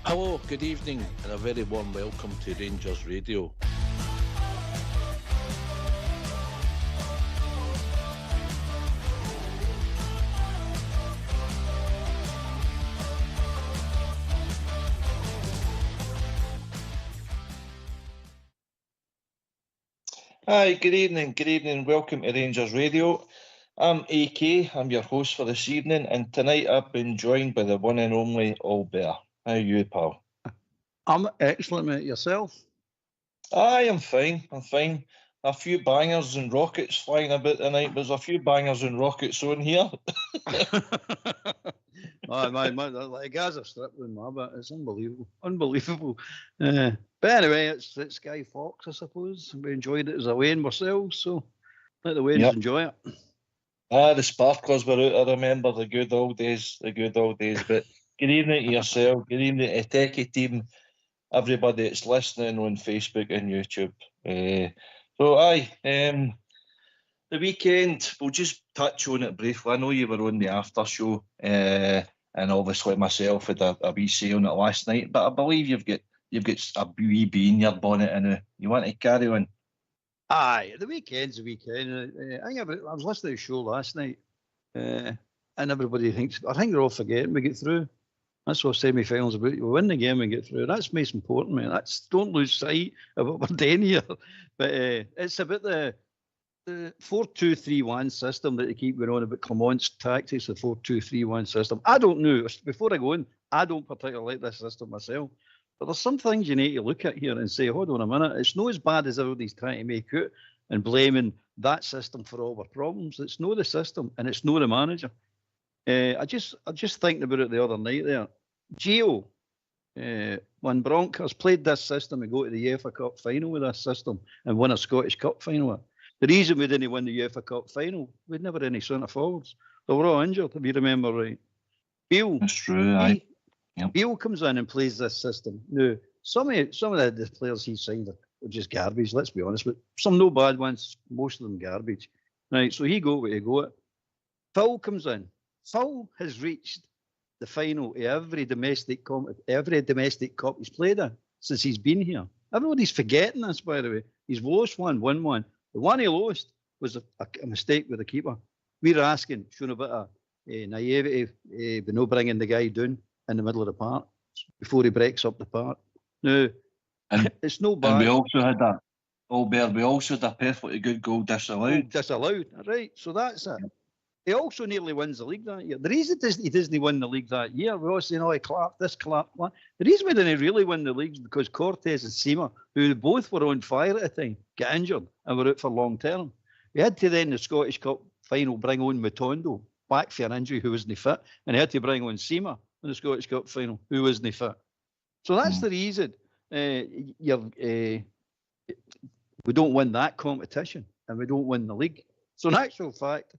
Hello, good evening, and a very warm welcome to Rangers Radio. Hi, good evening, welcome to Rangers Radio. I'm AK, I'm your host for this evening, and tonight I've been joined by the one and only Albert. How are you, pal? I'm excellent, mate. Yourself? I am fine, A few bangers and rockets flying about tonight. There's a few bangers and rockets on here. The guys are stripping my bit. It's unbelievable. But anyway, it's Guy Fawkes, I suppose. We enjoyed it as a Wayne ourselves, so let the Waynes enjoy it. The sparklers were out, I remember the good old days. But good evening to yourself, good evening to the Techie team, everybody that's listening on Facebook and YouTube. The weekend, we'll just touch on it briefly. I know you were on the after show, and obviously myself had a wee say on it last night, but I believe you've got a wee bee in your bonnet, and you want to carry on. Aye, the weekend's the weekend. I was listening to the show last night, and everybody thinks, I think they're all forgetting we get through. That's what semi-finals about. We win the game and get through. That's most important, man. Don't lose sight of what we're doing here. But it's about the 4-2-3-1 system that they keep going on about. Clement's tactics, the 4-2-3-1 system. I don't know. Before I go in, I don't particularly like this system myself. But there's some things you need to look at here and say, hold on a minute, it's not as bad as everybody's trying to make out and blaming that system for all our problems. It's not the system and it's not the manager. I just thinking about it the other night there. Gio, when Broncos played this system and go to the UEFA Cup final with this system and win a Scottish Cup final, the reason we didn't win the UEFA Cup final, we'd never had any centre forwards. They were all injured, if you remember right. Beale, that's true. Beale comes in and plays this system. Now, some of the players he signed are just garbage, let's be honest, but some no bad ones, most of them garbage. Right, so he got where he got. Phil comes in. Phil has reached the final of every domestic cup he's played in since he's been here. Everybody's forgetting this, by the way. He's lost one, won one. The one he lost was a mistake with the keeper. We're asking, showing a bit of naivety, but no bringing the guy down in the middle of the park before he breaks up the park. No, it's no bad. And we also had that, Albert, a perfectly good goal disallowed. Disallowed, right. So that's it. He also nearly wins the league that year. The reason he doesn't win the league that year, we're all saying, he clapped this, clapped that. The reason we didn't really win the league is because Cortez and Seamer, who both were on fire at the time, got injured and were out for long term. We had to then, the Scottish Cup final, bring on Matondo, back for an injury, who wasn't fit, and they had to bring on Seamer in the Scottish Cup final, who wasn't fit. So that's the reason we don't win that competition and we don't win the league. So in actual fact,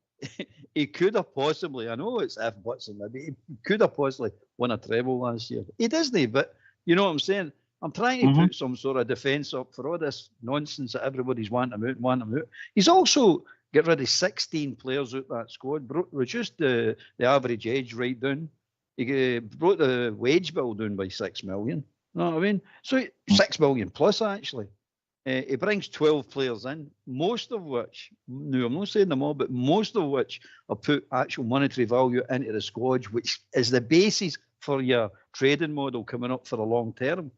he could have possibly, I know it's F buts in there, but he could have possibly won a treble last year. He doesn't, but you know what I'm saying? I'm trying to put some sort of defence up for all this nonsense that everybody's wanting him out. He's also got rid of 16 players out that squad, reduced the average age right down. He brought the wage bill down by 6 million. You know what I mean? So 6 million plus, actually. He brings 12 players in, most of which, no, I'm not saying them all, but most of which are put actual monetary value into the squad, which is the basis for your trading model coming up for the long term.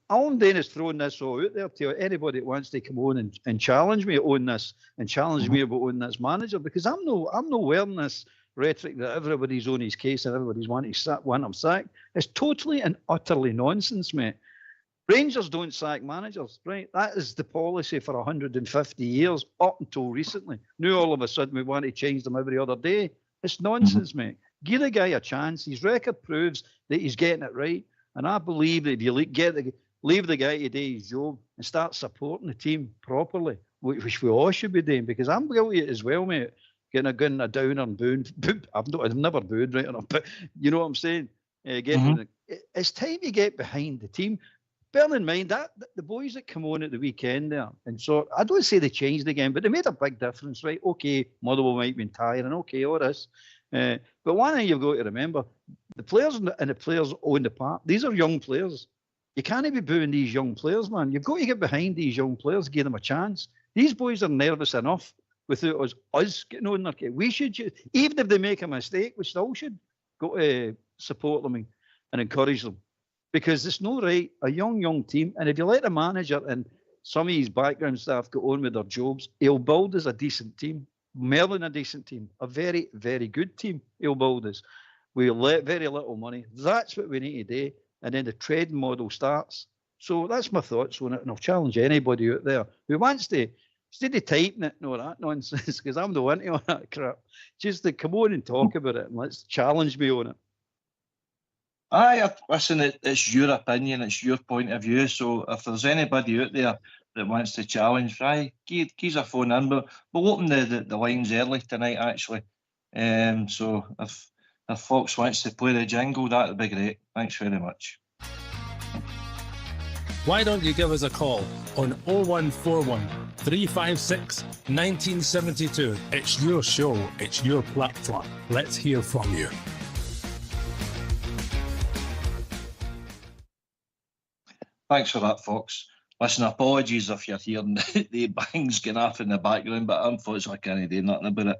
All I'm doing is throwing this all out there to anybody that wants to come on and challenge me on this and challenge me about owning this manager, because I'm no wearing this rhetoric that everybody's on his case and everybody's wanting him sacked. It's totally and utterly nonsense, mate. Rangers don't sack managers, right? That is the policy for 150 years, up until recently. Now all of a sudden we want to change them every other day. It's nonsense, mate. Give the guy a chance. His record proves that he's getting it right. And I believe that if you leave the guy to do his job and start supporting the team properly, which we all should be doing, because I'm guilty of it as well, mate. Getting a downer and booing. I've never booed right enough, but you know what I'm saying? It's time to get behind the team. Bear in mind that the boys that come on at the weekend there, and so I don't say they changed the game, but they made a big difference, right? Okay, Motherwell might be tiring, okay, all this. But one thing you've got to remember, The players and the players own the park. These are young players. You can't be booing these young players, man. You've got to get behind these young players, give them a chance. These boys are nervous enough without us getting on their case. We should, even if they make a mistake, we still should go to support them and encourage them. Because it's not right, a young team, and if you let the manager and some of his background staff go on with their jobs, he'll build us a decent team. More than a decent team. A very, very good team he'll build us. We'll let very little money. That's what we need to do. And then the trading model starts. So that's my thoughts on it. And I'll challenge anybody out there who wants to, instead of typing it and all that nonsense, because I'm the one to all that crap, just to come on and talk about it and let's challenge me on it. Aye, listen, it's your opinion, it's your point of view. So if there's anybody out there that wants to challenge, aye, give a phone in. We'll open the lines early tonight, actually. So if folks wants to play the jingle, that would be great. Thanks very much. Why don't you give us a call on 0141 356 1972. It's your show, it's your platform. Let's hear from you. Thanks for that, folks. Listen, apologies if you're hearing the bangs going off in the background, but unfortunately I can't do nothing about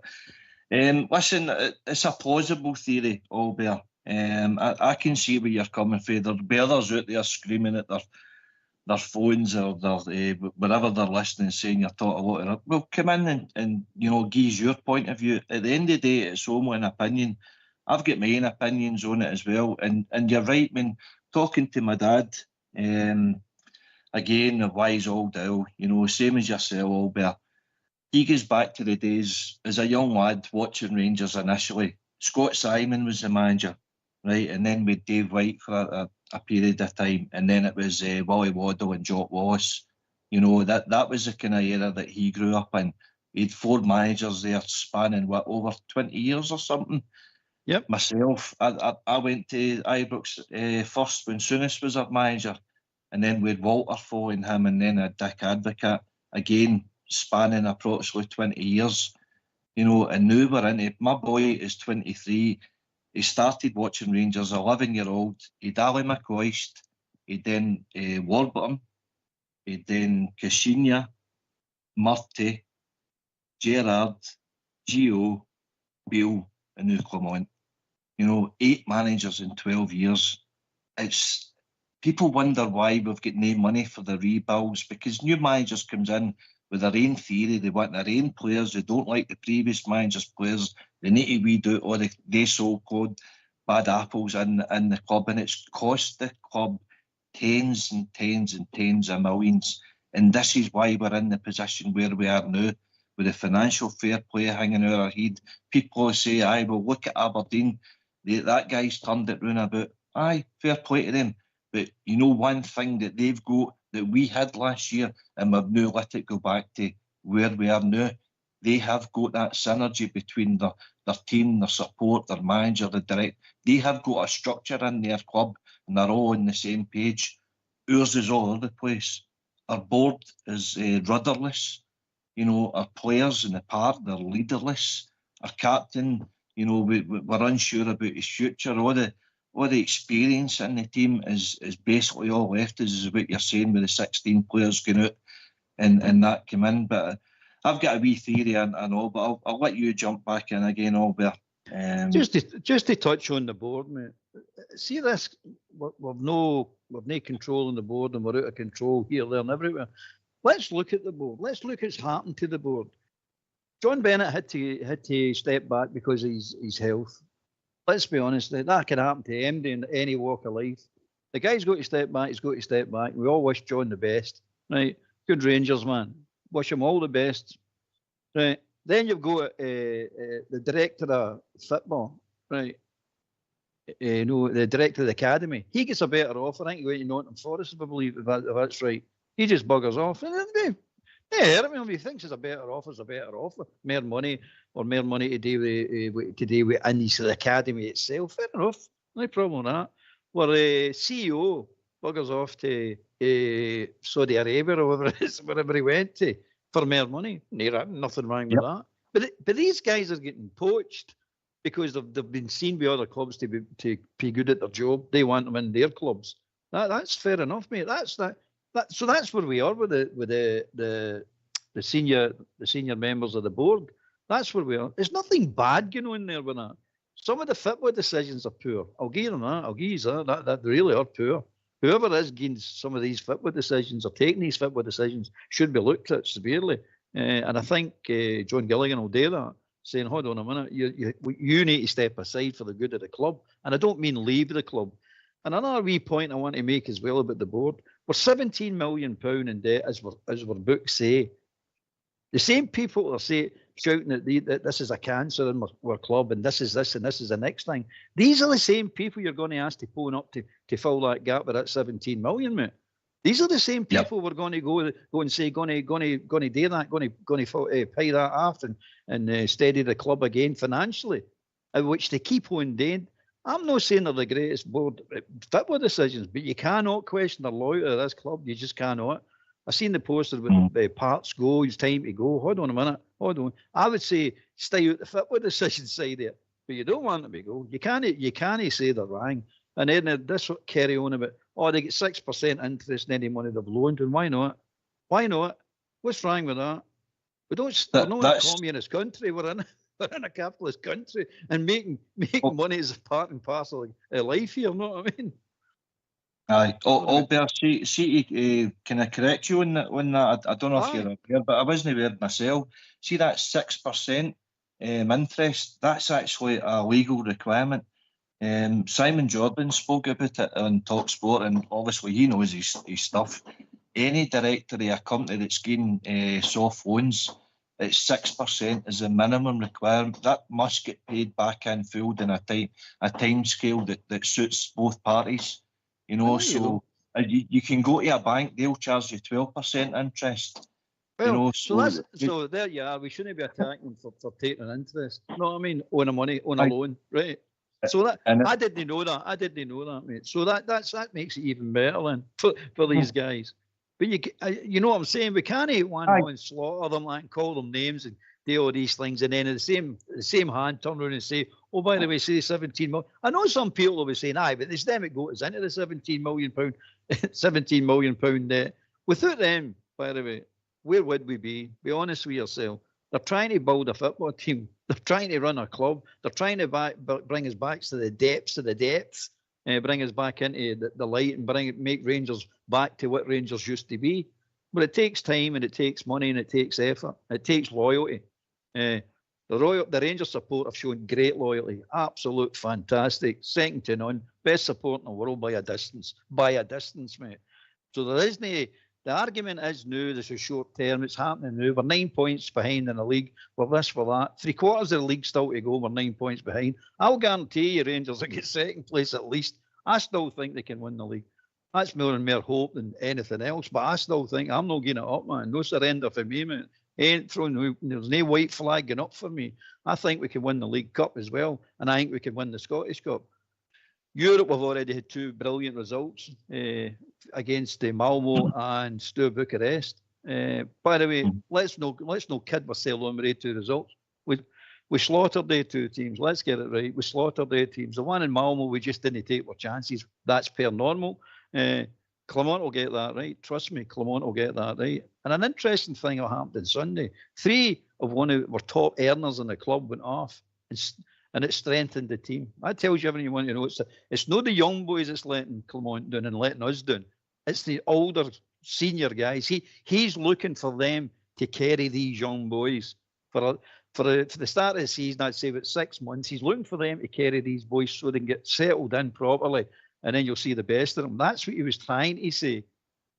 it. Listen, it's a plausible theory, Albert. I can see where you're coming from. There'll be others out there screaming at their phones or their wherever they're listening, saying you're taught a lot of it. Well, come in and give your point of view. At the end of the day, it's only an opinion. I've got my own opinions on it as well. And you're right, when talking to my dad, again, a wise old owl, same as yourself, Albert. He goes back to the days as a young lad watching Rangers initially. Scott Simon was the manager, right? And then with Dave White for a period of time. And then it was Willie Waddle and Jock Wallace. That was the kind of era that he grew up in. He had 4 managers there spanning, over 20 years or something? Yep. Myself, I went to Ibrox first when Souness was our manager. And then with Walter following him, and then a Dick Advocate, again, spanning approximately 20 years. And now we're into, my boy is 23. He started watching Rangers, 11-year-old. He'd Ali McCoist, he'd then Warburton, he'd then Caixinha, Murty, Gerrard, Gio, Beale, and now Clement. 8 managers in 12 years. People wonder why we've got no money for the rebuilds, because new managers comes in with their own theory. They want their own players. They don't like the previous manager's players. They need to weed out all the so-called bad apples in the club, and it's cost the club tens and tens and tens of millions. And this is why we're in the position where we are now, with the financial fair play hanging over our head. People say, aye, well, look at Aberdeen. That guy's turned it round about. Aye, fair play to them. But one thing that they've got that we had last year, and we've now let it go back to where we are now, they have got that synergy between their team, their support, their manager, the director. They have got a structure in their club, and they're all on the same page. Ours is all over the place. Our board is rudderless. Our players in the park, they're leaderless. Our captain, we're unsure about his future. All the experience in the team is basically all left us, is what you're saying, with the 16 players going out and that come in. But I've got a wee theory and all, but I'll let you jump back in again, Albert. Just to touch on the board, mate. See this, we've no control on the board, and we're out of control here, there and everywhere. Let's look at the board. Let's look at what's happened to the board. John Bennett had to step back because of his health. Let's be honest, that can happen to anybody in any walk of life. The guy's got to step back, he's got to step back. We all wish John the best, right? Good Rangers, man. Wish him all the best, right? Then you've got the director of football, right? The director of the academy. He gets a better offer. I think he went to Nottingham Forest, if I believe, if that's right. He just buggers off. Yeah, I mean, if he thinks it's a better offer, it's a better offer. More money to do with into the academy itself. Fair enough. No problem with that. Where a CEO buggers off to Saudi Arabia or wherever he went to for more money. Nothing wrong with that. But these guys are getting poached because they've been seen by other clubs to be good at their job. They want them in their clubs. That's fair enough, mate. So that's where we are with the senior members of the board. That's where we are. There's nothing bad going on there with that. Some of the football decisions are poor. I'll give them that. I'll give you that. That really are poor. Whoever is getting some of these football decisions or taking these football decisions should be looked at severely. And I think John Gilligan will do that, saying, hold on a minute, you need to step aside for the good of the club. And I don't mean leave the club. And another wee point I want to make as well about the board, we're £17 million in debt, as our books say. The same people are shouting that this is a cancer in our club and this is this and this is the next thing. These are the same people you're going to ask to phone up to fill that gap with that 17 million, mate. These are the same people we're going to go and say going to do that, going to pay that off and steady the club again financially, which they keep on doing. I'm not saying they're the greatest board football decisions, but you cannot question the loyalty of this club. You just cannot. I seen the poster when parts go. It's time to go. Hold on a minute. Hold on. I would say stay out the football decision side there, but you don't want them to go. You can't say they're wrong. And then this carry on about, they get 6% interest in any money they've loaned, and why not? Why not? What's wrong with that? We're not in a communist country. We're in a capitalist country, and making money is a part and parcel of life here. You know what I mean? Aye, Albert, can I correct you on that? I don't know if you're aware, but I wasn't aware myself. See that 6% interest, that's actually a legal requirement. Simon Jordan spoke about it on Talk Sport, and obviously he knows his stuff. Any director of a company that's getting soft loans, it's 6% is the minimum requirement. That must get paid back in full in a time scale that suits both parties. You know, you can go to a bank, they'll charge you 12% interest. Well, so there you are. We shouldn't be attacking them for taking an interest. You know what I mean? On a loan, right? So that I didn't know that, mate. So that makes it even better then for these guys. But you know what I'm saying? We can't one slaughter them and call them names and do all these things, and then the same hand turn around and say, oh, by the way, say 17 million. I know some people will be saying, but it's them that goes into the 17 million pound debt. Without them, by the way, where would we be? Be honest with yourself. They're trying to build a football team. They're trying to run a club. They're trying to bring us back to the depths of the depths, bring us back into the light and make Rangers back to what Rangers used to be. But it takes time and it takes money and it takes effort. It takes loyalty. The Rangers support have shown great loyalty. Absolute fantastic. Second to none. Best support in the world by a distance. By a distance, mate. So there isn't the argument is new, this is short term, it's happening now. We're 9 points behind in the league. We're this, we're that. 3/4 of the league still to go. We're 9 points behind. I'll guarantee you Rangers will get second place at least. I still think they can win the league. That's more and more hope than anything else. But I still think I'm not getting it up, man. No surrender for me, man. There's no white flag going up for me. I think we can win the League Cup as well. And I think we can win the Scottish Cup. Europe, we've already had 2 brilliant results against Malmo and Steaua Bucharest. By the way, let's no kid ourselves when we had 2 results. We slaughtered the 2 teams. Let's get it right. We slaughtered the teams. The one in Malmo, we just didn't take our chances. That's per normal. Clement will get that right. Trust me, Clement will get that right. And an interesting thing that happened on Sunday. 3 of our top earners in the club went off. And it strengthened the team. That tells you everything you want to know. It's not the young boys that's letting Clement down and letting us down. It's the older senior guys. He's looking for them to carry these young boys. For the start of the season, I'd say about 6 months, he's looking for them to carry these boys so they can get settled in properly. And then you'll see the best of them. That's what he was trying to say.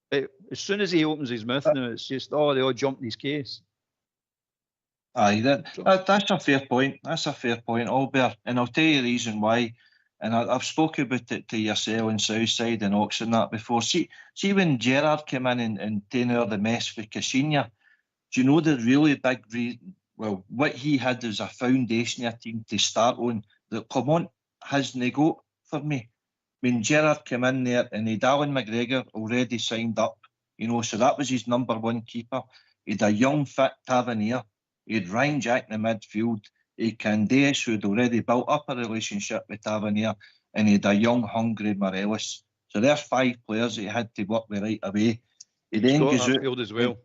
But as soon as he opens his mouth now, it's just, they all jump in his case. Aye, that's a fair point. That's a fair point, Albert. And I'll tell you the reason why. And I've spoken about it to yourself in Southside and Oxford that before. See when Gerrard came in and taken over the mess with Caixinha, do you know the really big reason? Well, what he had was a foundation of a team to start on that Clement hasn't got for me. When Gerrard came in there and he'd Alan McGregor already signed up, so that was his number 1 keeper. He had a young, fit Tavernier. He had Ryan Jack in the midfield. Candace, who'd already built up a relationship with Tavernier, and he had a young, hungry Morelos. So there's 5 players that he had to work with right away. He then Scott goes out. Arfield as well.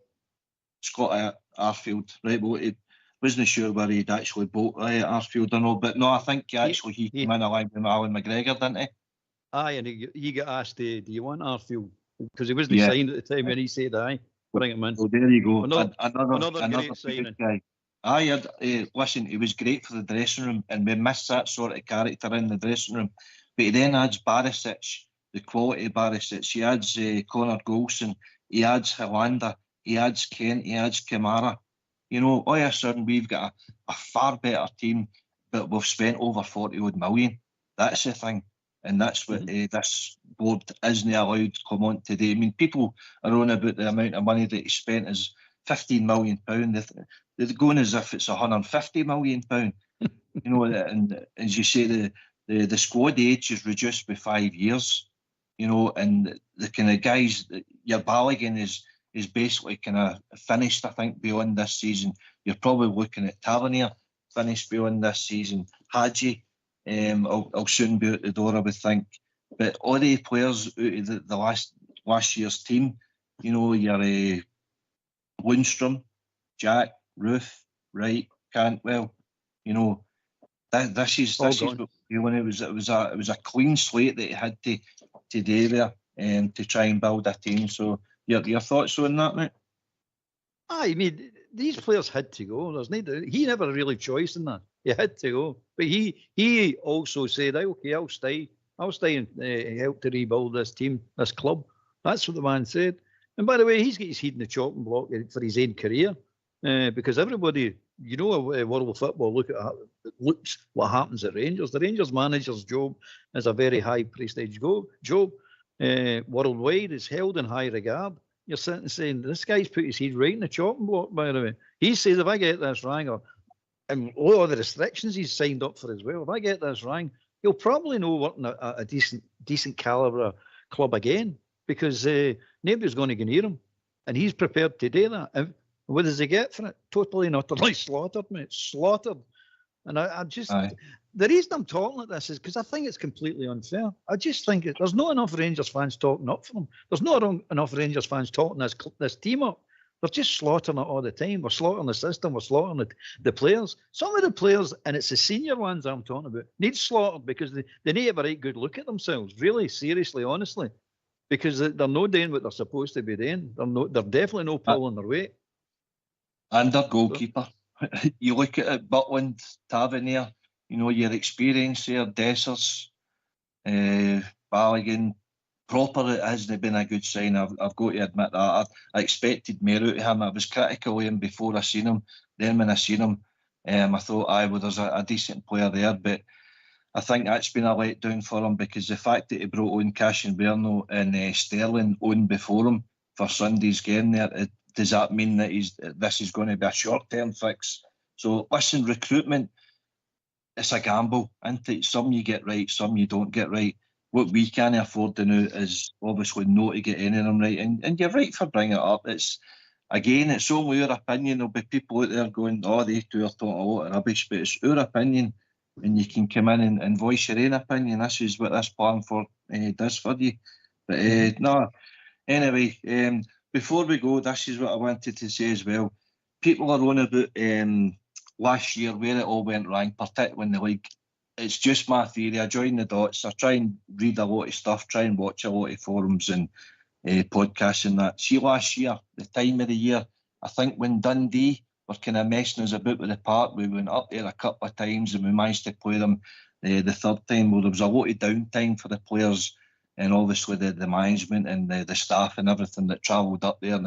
Scott Arfield, right? Well, he wasn't sure where he'd actually bought Arfield or no, but no, I think he came in along with Alan McGregor, didn't he? Aye, and he got asked, do you want Arfield? Because he wasn't signed at the time, and he said, aye, bring him in. Well, there you go. Another great signing. Guy. Aye, listen, he was great for the dressing room, and we missed that sort of character in the dressing room. But he then adds Barisic, the quality Barisic. He adds Connor Golson. He adds Hilander. He adds Kent. He adds Kamara. You know, all of a sudden we've got a far better team, but we've spent over 40 odd million. That's the thing. And that's what this board isn't allowed Clement to do. I mean, people are on about the amount of money that he spent is £15 million. They're going as if it's £150 million. You know, and as you say, the squad age is reduced by 5 years. You know, and the kind of guys, your Balogun is basically kind of finished, I think, beyond this season. You're probably looking at Tavernier finished beyond this season. Hadji, I'll soon be out the door, I would think. But all the players out of the last year's team, you know, your Lundstrom, Jack, Ruth, Wright, Cantwell, you know, this is what feeling. It was a clean slate that he had to do there to try and build a team. So your thoughts on that, mate? I mean, these players had to go. He never really choiced in that. He had to go, but he also said, "Okay, I'll stay and help to rebuild this team, this club." That's what the man said. And by the way, he's got his head in the chopping block for his own career, because everybody, you know, world of football looks what happens at Rangers. The Rangers manager's job is a very high prestige job. Worldwide is held in high regard. You're sitting saying, this guy's put his head right in the chopping block, by the way. He says, if I get this wrong, and all the restrictions he's signed up for as well, if I get this wrong, he'll probably know working a decent calibre club again, because nobody's going to go near him. And he's prepared to do that. And what does he get for it? Totally and utterly slaughtered, mate. Slaughtered. And I just... The reason I'm talking like this is because I think it's completely unfair. I just think there's not enough Rangers fans talking up for them. There's not enough Rangers fans talking this team up. They're just slaughtering it all the time. We're slaughtering the system. We're slaughtering the players. Some of the players, and it's the senior ones I'm talking about, need slaughtered because they need to have a right good look at themselves, really, seriously, honestly, because they're not doing what they're supposed to be doing. They're definitely not pulling their weight. And their goalkeeper. You look at it, Butland, Tavernier, you know, your experience there, Dessers, Balogun, proper, it hasn't been a good sign. I've got to admit that. I expected more out of him. I was critical of him before I seen him. Then when I seen him, I thought, well, there's a decent player there. But I think that's been a letdown for him, because the fact that he brought on Cashin Berno and Sterling on before him for Sunday's game there, does that mean that this is going to be a short-term fix? So, listen, recruitment, it's a gamble, isn't it? Some you get right, some you don't get right. What we can't afford to do is obviously not to get any of them right. And you're right for bringing it up. It's only our opinion. There'll be people out there going, they two are talking a lot of rubbish, but it's our opinion, and you can come in and voice your own opinion. This is what this platform does for you. But no, anyway, before we go, this is what I wanted to say as well. People are on about last year where it all went wrong, particularly in the league. It's just my theory. I join the dots. I try and read a lot of stuff, try and watch a lot of forums and podcasts and that. See, last year, the time of the year, I think when Dundee were kind of messing us about with the park, we went up there a couple of times and we managed to play them the third time. Well, there was a lot of downtime for the players and obviously the management and the staff and everything that travelled up there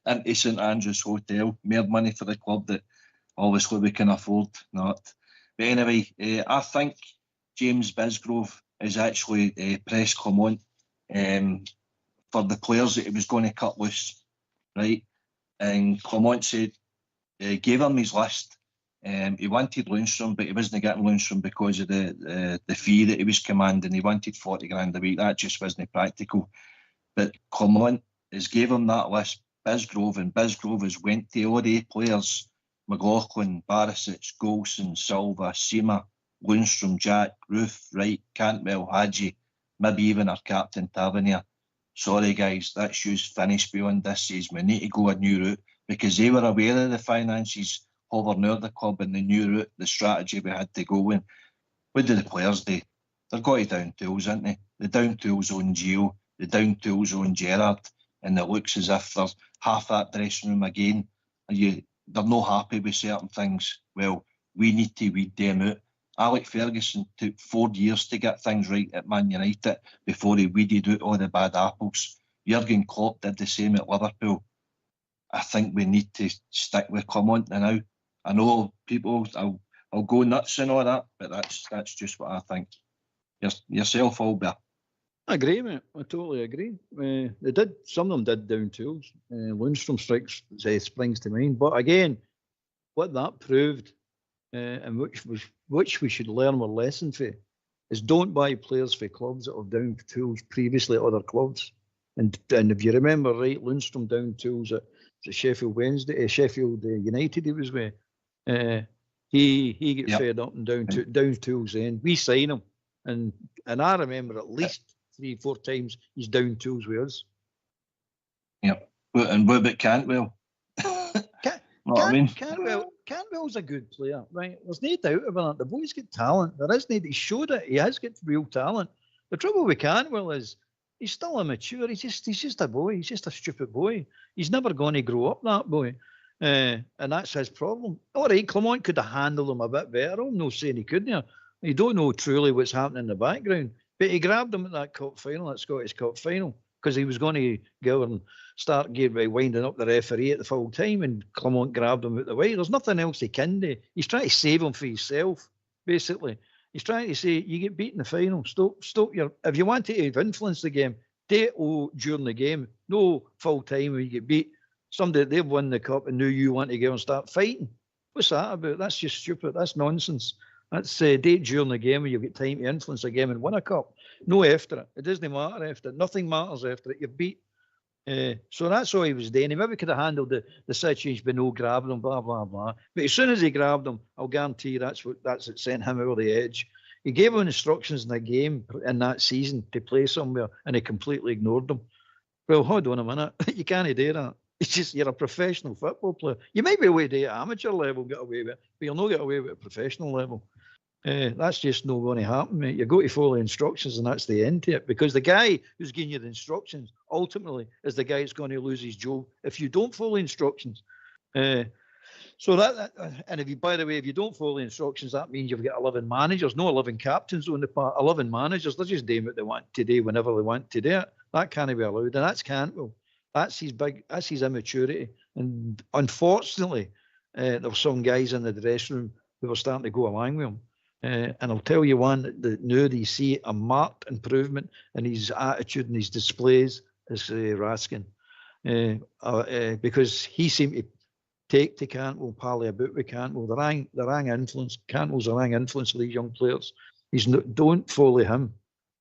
into St Andrews Hotel. More money for the club that obviously we can afford not. But anyway, I think James Bisgrove has actually pressed Clement for the players that he was going to cut loose, right? And Clement said, gave him his list. He wanted Lundstrom, but he wasn't getting Lundstrom because of the fee that he was commanding. He wanted 40 grand a week. That just wasn't practical. But Clement has gave him that list, Bisgrove, and Bisgrove has went to all the players McLaughlin, Barisic, Golson, Silva, Seamer, Lundstrom, Jack, Roof, Wright, Cantwell, Hadji, maybe even our captain Tavernier. Sorry guys, that's you's finished beyond this season. We need to go a new route, because they were aware of the finances hovering over the club and the new route, the strategy we had to go in. What do the players do? They're got to down tools, aren't they? The down tools on Gio, the down tools on Gerrard, and it looks as if there's half that dressing room again. They're not happy with certain things. Well, we need to weed them out. Alex Ferguson took 4 years to get things right at Man United before he weeded out all the bad apples. Jurgen Klopp did the same at Liverpool. I think we need to stick with Clement now. I know people, I'll go nuts and all that, but that's just what I think. Yourself, Albert. I agree, mate. I totally agree. Some of them did down tools. Lundstrom springs to mind. But again, what that proved, and which we should learn our lesson for, is don't buy players for clubs that have down tools previously at other clubs. And if you remember right, Lundstrom down tools at Sheffield United he was with. He got fed up and down tools then. We sign him. And I remember at least 3-4 times he's down tools with us. Yep. And what about Cantwell? Cantwell's a good player, right? There's no doubt about that. The boy's got talent. He showed it. He has got real talent. The trouble with Cantwell is he's still immature. He's just a boy. He's just a stupid boy. He's never going to grow up, that boy. And that's his problem. All right, Clement could have handled him a bit better. I'm not saying he couldn't. You don't know truly what's happening in the background. But he grabbed him at that cup final, that Scottish Cup final, because he was going to go and start winding up the referee at the full time, and Clement grabbed him out the way. There's nothing else he can do. He's trying to save him for himself, basically. He's trying to say, you get beat in the final. Stop your... If you want to influence the game, do it during the game. No full time when you get beat. They've won the cup and now you want to go and start fighting. What's that about? That's just stupid. That's nonsense. That's date during the game when you've got time to influence a game and win a cup. No after it. It doesn't matter after it. Nothing matters after it. You're beat. So that's all he was doing. He maybe could have handled the situation by no grabbing him, blah, blah, blah. But as soon as he grabbed him, I'll guarantee that's what sent him over the edge. He gave him instructions in the game in that season to play somewhere, and he completely ignored them. Well, hold on a minute. You can't do that. It's just you're a professional football player. You might be able to do it at amateur level, get away with it, but you'll not get away with it at professional level. That's just not going to happen, mate. You've got to follow instructions, and that's the end to it. Because the guy who's giving you the instructions ultimately is the guy that's going to lose his job if you don't follow instructions. And if you, by the way, if you don't follow the instructions, that means you've got 11 managers, no 11 captains on the part. 11 managers, they're just doing what they want to do whenever they want to do it. That can't be allowed, and that's Cantwell. That's his immaturity. And unfortunately, there were some guys in the dressing room who were starting to go along with him. And I'll tell you one that now they see a marked improvement in his attitude and his displays is Raskin. Because he seemed to take to Cantwell, pally about with Cantwell. The rang influence. Cantwell's a rang influence of these young players. Don't follow him.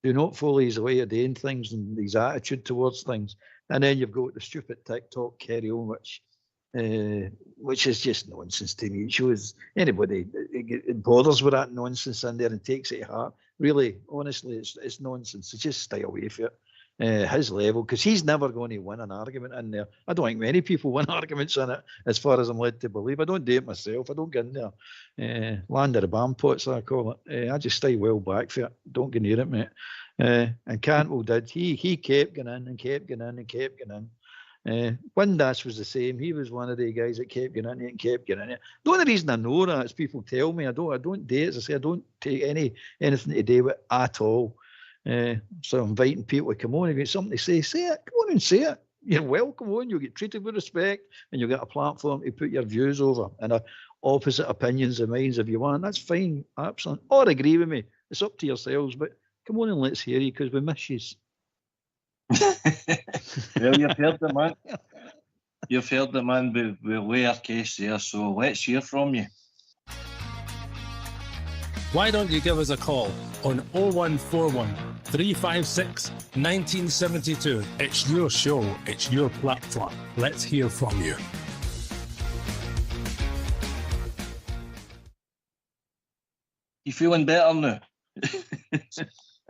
Do not follow his way of doing things and his attitude towards things. And then you've got the stupid TikTok carry on, which is just nonsense to me. It shows anybody it bothers with that nonsense in there and takes it to heart. Really, honestly, it's nonsense. So just stay away from it. His level, because he's never going to win an argument in there. I don't think many people win arguments in it, as far as I'm led to believe. I don't do it myself. I don't get in there. Land of the bam pots, I call it. I just stay well back for it. Don't get near it, mate. And Cantwell did. He kept going in and kept going in and kept going in. Windass was the same. He was one of the guys that kept getting in it and kept getting in it. The only reason I know that is people tell me. I don't do it. As I say, I don't take anything to do with it at all. So inviting people to come on, if you get something to say it. Come on and say it. You're welcome on. You'll get treated with respect, and you'll get a platform to put your views over and opposite opinions of mine if you want. That's fine, absolutely. Or agree with me. It's up to yourselves, but come on and let's hear you, because we miss you. Well, you've heard the man. You've heard the man with lay our case there, so let's hear from you. Why don't you give us a call on 0141 356 1972? It's your show, it's your platform. Let's hear from you. You feeling better now?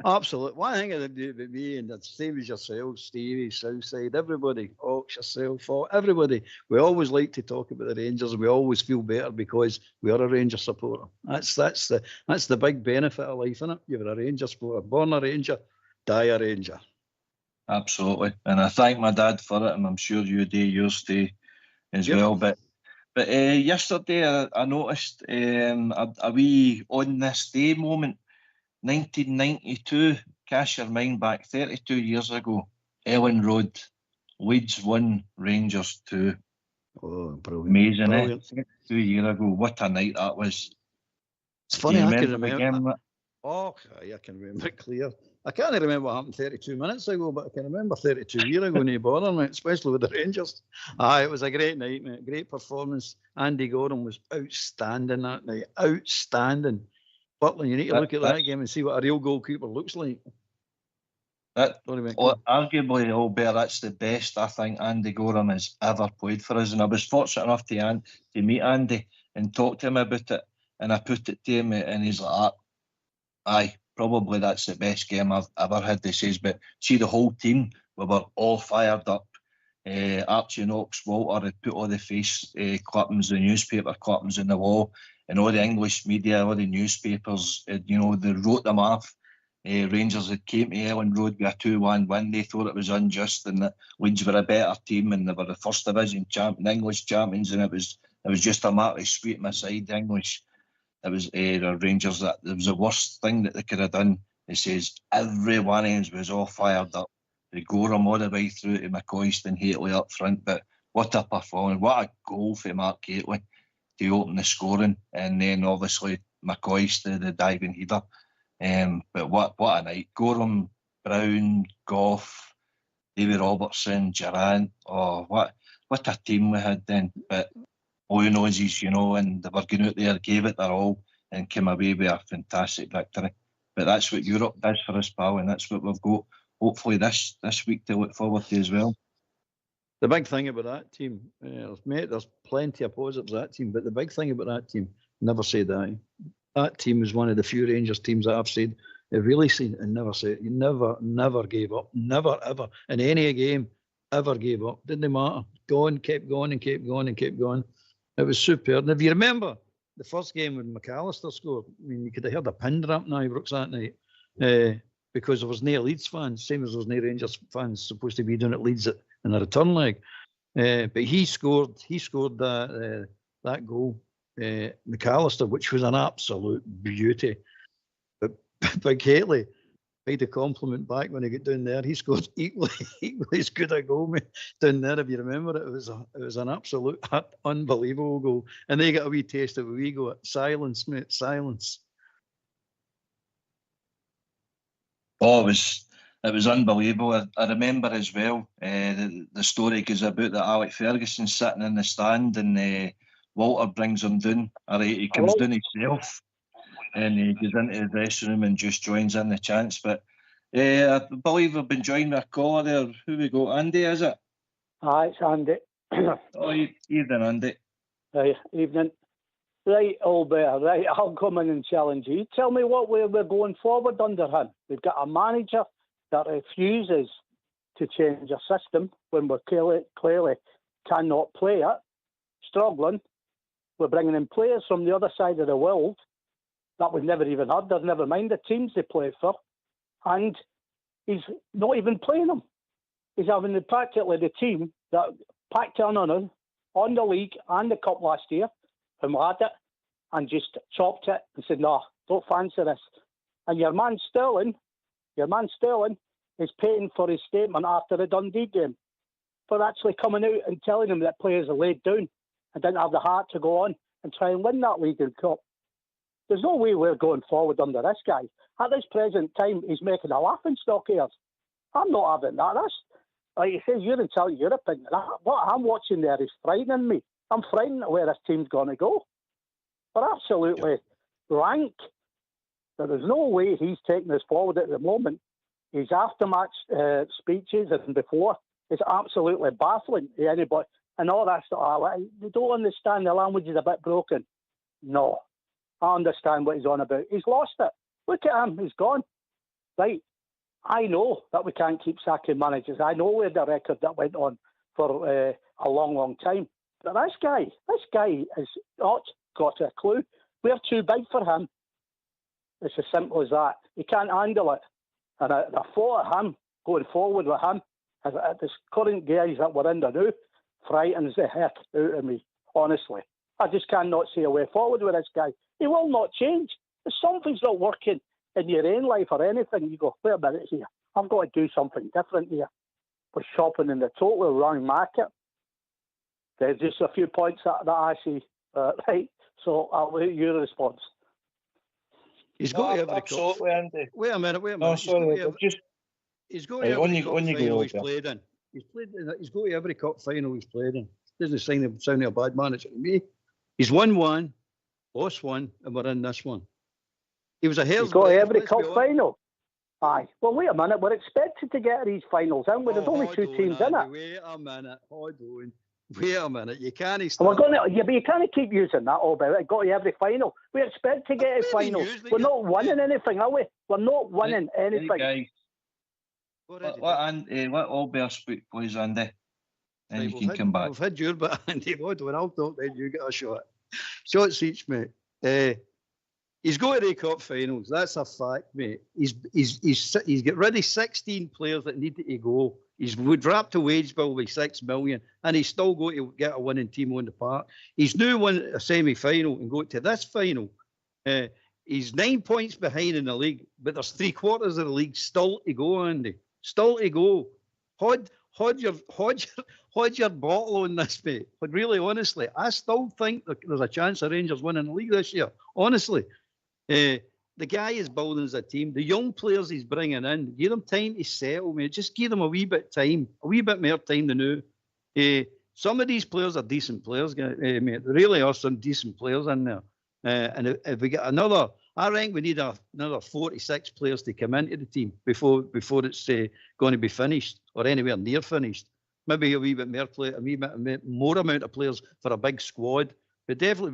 Absolutely. One thing about me, and the same as yourself, Stevie, Southside, everybody, Ox, yourself, everybody, we always like to talk about the Rangers, and we always feel better because we are a Rangers supporter. That's the big benefit of life, isn't it? You're a Rangers supporter, born a Ranger, die a Ranger. Absolutely, and I thank my dad for it, and I'm sure you do yours too as well. But yesterday I noticed a wee on this day moment. 1992, cast your mind back 32 years ago, Ellen Road, Leeds 1, Rangers 2. Oh, brilliant. Amazing, brilliant. 2 years ago, what a night that was. It's funny, I can the remember. game? Oh, I can remember it clear. I can't remember what happened 32 minutes ago, but I can remember 32 years ago, no bother, mate, especially with the Rangers. It was a great night, mate. Great performance. Andy Gordon was outstanding that night. Outstanding. Butler, you need to look at that game and see what a real goalkeeper looks like. Arguably, Albert, that's the best I think Andy Gordon has ever played for us. And I was fortunate enough to meet Andy and talk to him about it. And I put it to him, and he's like, aye, probably that's the best game I've ever had, he says. But see, the whole team, we were all fired up. Archie Knox, Walter had put all the face clippings, the newspaper clippings on the wall, and all the English media, all the newspapers, they wrote them off. Rangers had came to Ellen Road with a 2-1 win. They thought it was unjust and that Leeds were a better team and they were the first division English champions, and it was just a matter of sweeping aside the English. It was the Rangers. That it was the worst thing that they could have done. It says every one of them was all fired up. They go them all the way through to McCoist and Hateley up front. But what a performance! What a goal for Mark Hateley to open the scoring, and then obviously McCoist the diving header. But what a night! Gorham, Brown, Goff, David Robertson, Durant. Oh, what a team we had then! But all you know is, and they were going out there, gave it their all, and came away with a fantastic victory. But that's what Europe does for us, pal, and that's what we've got hopefully this week to look forward to as well. The big thing about that team, there's plenty of positives that team, but the big thing about that team, never say die. That team is one of the few Rangers teams that I've seen, I've really seen and never said, you never gave up, never ever, in any game, ever gave up. Didn't matter. Kept going and kept going and kept going. It was superb. And if you remember the first game when McAllister scored, I mean, you could have heard a pin drop in Ibrox that night because there was no Leeds fans, same as there was no Rangers fans supposed to be doing at Leeds in the return leg. But he scored that goal, McAllister, which was an absolute beauty. But Big Hateley paid a compliment back when he got down there. He scored equally as good a goal down there. If you remember it, it was an absolute unbelievable goal. And they got a wee taste of a wee go at silence, mate, silence. Oh, it was unbelievable. I remember as well the story goes about that Alec Ferguson sitting in the stand and Walter brings him down. Or he comes down himself and he goes into the dressing room and just joins in the chants. But I believe we've been joined with a caller there. Who we got? Andy, is it? Aye, it's Andy. Evening, Andy. Right, evening. Right, Albert, right, I'll come in and challenge you. Tell me what way we're going forward under him. We've got a manager that refuses to change a system when we're clearly cannot play it, struggling. We're bringing in players from the other side of the world that we've never even heard of, never mind the teams they play for, and he's not even playing them. He's having practically the team that packed on the league and the cup last year, and we had it, and just chopped it and said, no, don't fancy this. And your man Sterling is paying for his statement after the Dundee game for actually coming out and telling him that players are laid down and didn't have the heart to go on and try and win that league and cup. There's no way we're going forward under this guy. At this present time, he's making a laughing stock here. I'm not having that. That's, like you say, you're entitled to your opinion. What I'm watching there is frightening me. I'm frightened of where this team's going to go. We're absolutely rank. There is no way he's taking us forward at the moment. His aftermatch speeches and before is absolutely baffling to anybody. And all that stuff, they don't understand the language is a bit broken. No. I understand what he's on about. He's lost it. Look at him. He's gone. Right. I know that we can't keep sacking managers. I know we had a record that went on for a long, long time. But this guy has not got a clue. We're too big for him. It's as simple as that. He can't handle it. And the thought of him going forward with him, this current guys that we're in the now, frightens the heck out of me, honestly. I just cannot see a way forward with this guy. He will not change. If something's not working in your own life or anything, you go, wait a minute here. I've got to do something different here. We're shopping in the totally wrong market. There's just a few points that I see. Right, so I'll wait your response. He's got to have absolutely, Andy. Wait a minute. No, sorry, he's got to every cup final he's played in. He's got to every cup final he's played in. Doesn't sound like a bad manager to me. He's won one, lost one, and we're in this one. He was a hell. He's got to every cup final. Aye. Well, wait a minute. We're expected to get these finals, aren't we? There's only two teams in it. Wait a minute. Hold on. Wait a minute. You can't. We're going to. Yeah, but you can't keep using that all about it. Got to every final. We expect to get a final. We're not winning anything, are we? We're not winning anything. Hey, let Albert speak, please, Andy. And right, you can come back. We've had your bit, Andy. Hold on. I'll talk then. You get a shot. Shots each, mate. He's got to the cup finals. That's a fact, mate. He's got rid of 16 players that need to go. He's dropped a wage bill by $6 million, and he's still going to get a winning team on the park. He's now won a semi-final and got to this final. He's 9 points behind in the league, but there's 3/4 of the league still to go, Andy. Still to go. Hold your bottle on this, mate. But really, honestly, I still think there's a chance of Rangers winning the league this year. Honestly. The guy is building as a team. The young players he's bringing in, give them time to settle, mate. Just give them a wee bit time, a wee bit more time than now. Some of these players are decent players, mate. There really are some decent players in there. And if we get another, I think we need another 46 players to come into the team before it's going to be finished or anywhere near finished. Maybe a wee bit more amount of players for a big squad. But definitely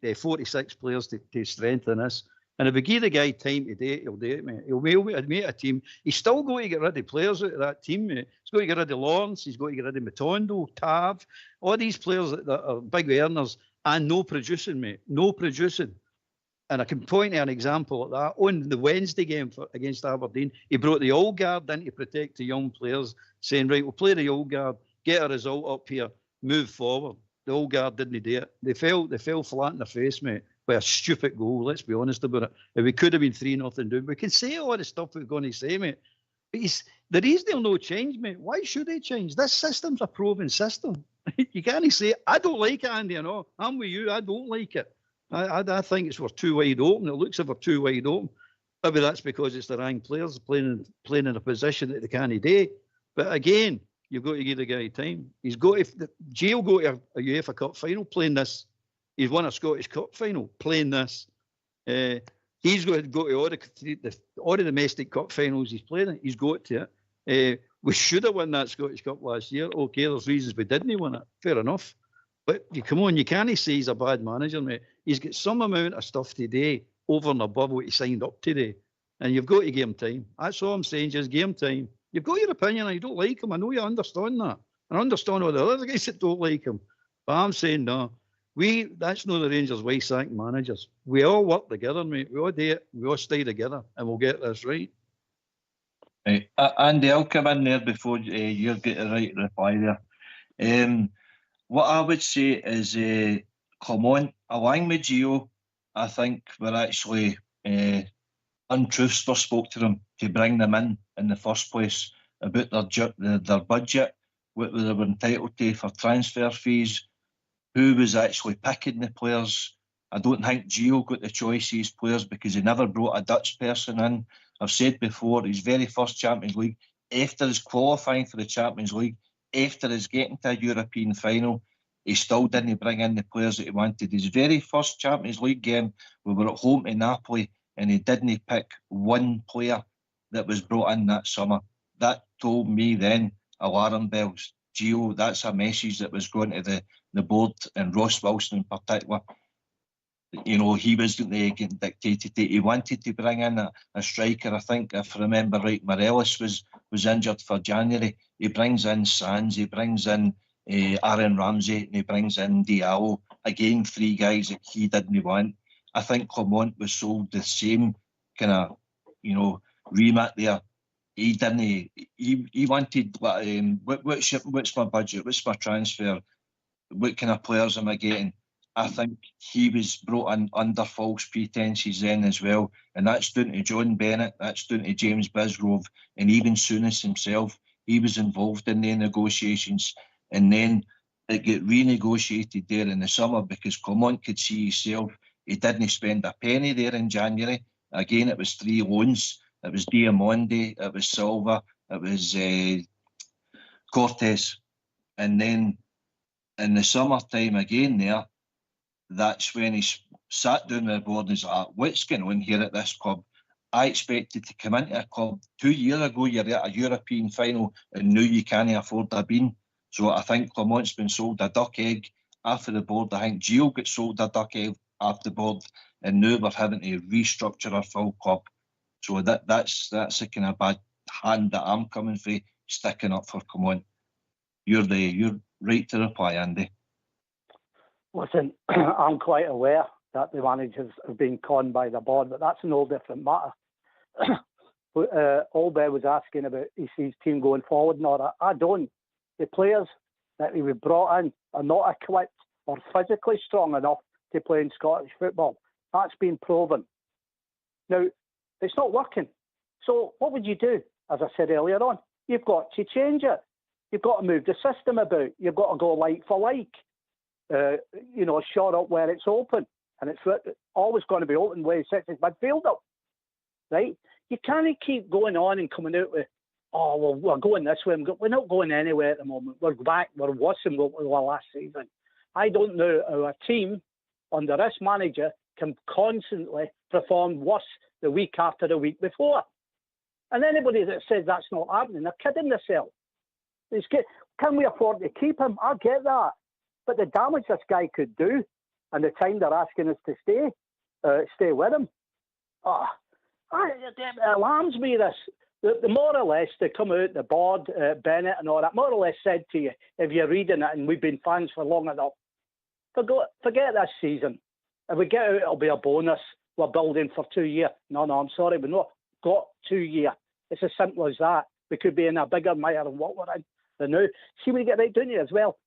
with 46 players to strengthen us. And if we give the guy time to do it, he'll do it, mate. He'll make a team. He's still going to get rid of players out of that team, mate. He's going to get rid of Lawrence. He's going to get rid of Matondo, Tav, all these players that are big earners and no producing, mate. No producing. And I can point to an example of that. On the Wednesday game against Aberdeen, he brought the old guard in to protect the young players, saying, right, we'll play the old guard, get a result up here, move forward. The old guard didn't do it. They fell flat in the face, mate, by a stupid goal. Let's be honest about it. If we could have been 3-0 down, we can say all the stuff we're going to say, mate. But the reason they'll no change, mate. Why should they change? This system's a proven system. You can't say, I don't like it, Andy. I'm with you. I don't like it. I think we're too wide open. It looks as if we're too wide open. Maybe that's because it's the ranked players playing in a position that they can't do. But again, you've got to give the guy time. He's got to. Gio go to a UEFA Cup final playing this. He's won a Scottish Cup final playing this. He's got to go to all the domestic cup finals he's played in. He's got to it. We should have won that Scottish Cup last year. Okay, there's reasons we didn't win it. Fair enough. But come on, you can't say he's a bad manager, mate. He's got some amount of stuff today over and above what he signed up today. And you've got to give him time. That's all I'm saying, just give him time. You've got your opinion and you don't like him. I know you understand that. I understand all the other guys that don't like him. But I'm saying, no, that's not the Rangers way sack managers. We all work together, mate. We all do it. We all stay together and we'll get this right. Right. Andy, I'll come in there before you get the right reply there. What I would say is, Clement, along with Gio, I think we're actually untruths were spoke to them to bring them in the first place about their budget, what they were entitled to for transfer fees, who was actually picking the players. I don't think Gio got the choice of his players because he never brought a Dutch person in. I've said before, his very first Champions League, after his qualifying for the Champions League, after his getting to a European final, he still didn't bring in the players that he wanted. His very first Champions League game, we were at home to Napoli, and he didn't pick one player that was brought in that summer. That told me then, alarm bells. Gio, that's a message that was going to the board, and Ross Wilson in particular. you know, he wasn't getting dictated to. He wanted to bring in a striker. I think, if I remember right, Morelos was injured for January. He brings in Sands, he brings in Aaron Ramsey, and he brings in Diallo. Again, 3 guys that he didn't want. I think Clement was sold the same kind of, you know, remit there. He didn't. He wanted, what's my budget? What's my transfer? What kind of players am I getting? I think he was brought in under false pretences then as well. And that's down to John Bennett, that's down to James Bisgrove, and even Souness himself. He was involved in the negotiations. And then it got renegotiated there in the summer because Clement could see himself. He didn't spend a penny there in January. Again, it was 3 loans. It was Diamondi, it was Silva, it was Cortes. And then in the summertime again there, that's when he sat down with the board and he's like, what's going on here at this club? I expected to come into a club 2 years ago, you're at a European final and now you can't afford a bean. So I think Clement's been sold a duck egg after the board. I think Gio got sold a duck egg after the board, and now we're having to restructure our full club. So that's a kind of bad hand that I'm coming for, sticking up for Clement. You're right to reply, Andy. Listen, I'm quite aware that the managers have been conned by the board, but that's an all different matter. Olber was asking about he sees team going forward and all that. I don't. The players that we brought in are not equipped or physically strong enough to play in Scottish football. That's been proven. Now, it's not working. So what would you do? As I said earlier on, you've got to change it. You've got to move the system about. You've got to go like for like. Short up where it's open. And it's always going to be open where he sets his midfield up. Right? You can't keep going on and coming out with, we're going this way. We're not going anywhere at the moment. We're back. We're worse than what we were last season. I don't know how a team under this manager can constantly perform worse the week after the week before. And anybody that says that's not happening, they're kidding themselves. Can we afford to keep him? I get that. But the damage this guy could do and the time they're asking us to stay with him, it alarms me, this. The more or less, they come out, the board, Bennett and all that, more or less said to you, if you're reading it, and we've been fans for long enough, forget this season. If we get out, it'll be a bonus. We're building for 2 years. No, I'm sorry, we've not got 2 years. It's as simple as that. We could be in a bigger mire than what we're in the now. See, we get right down here as well.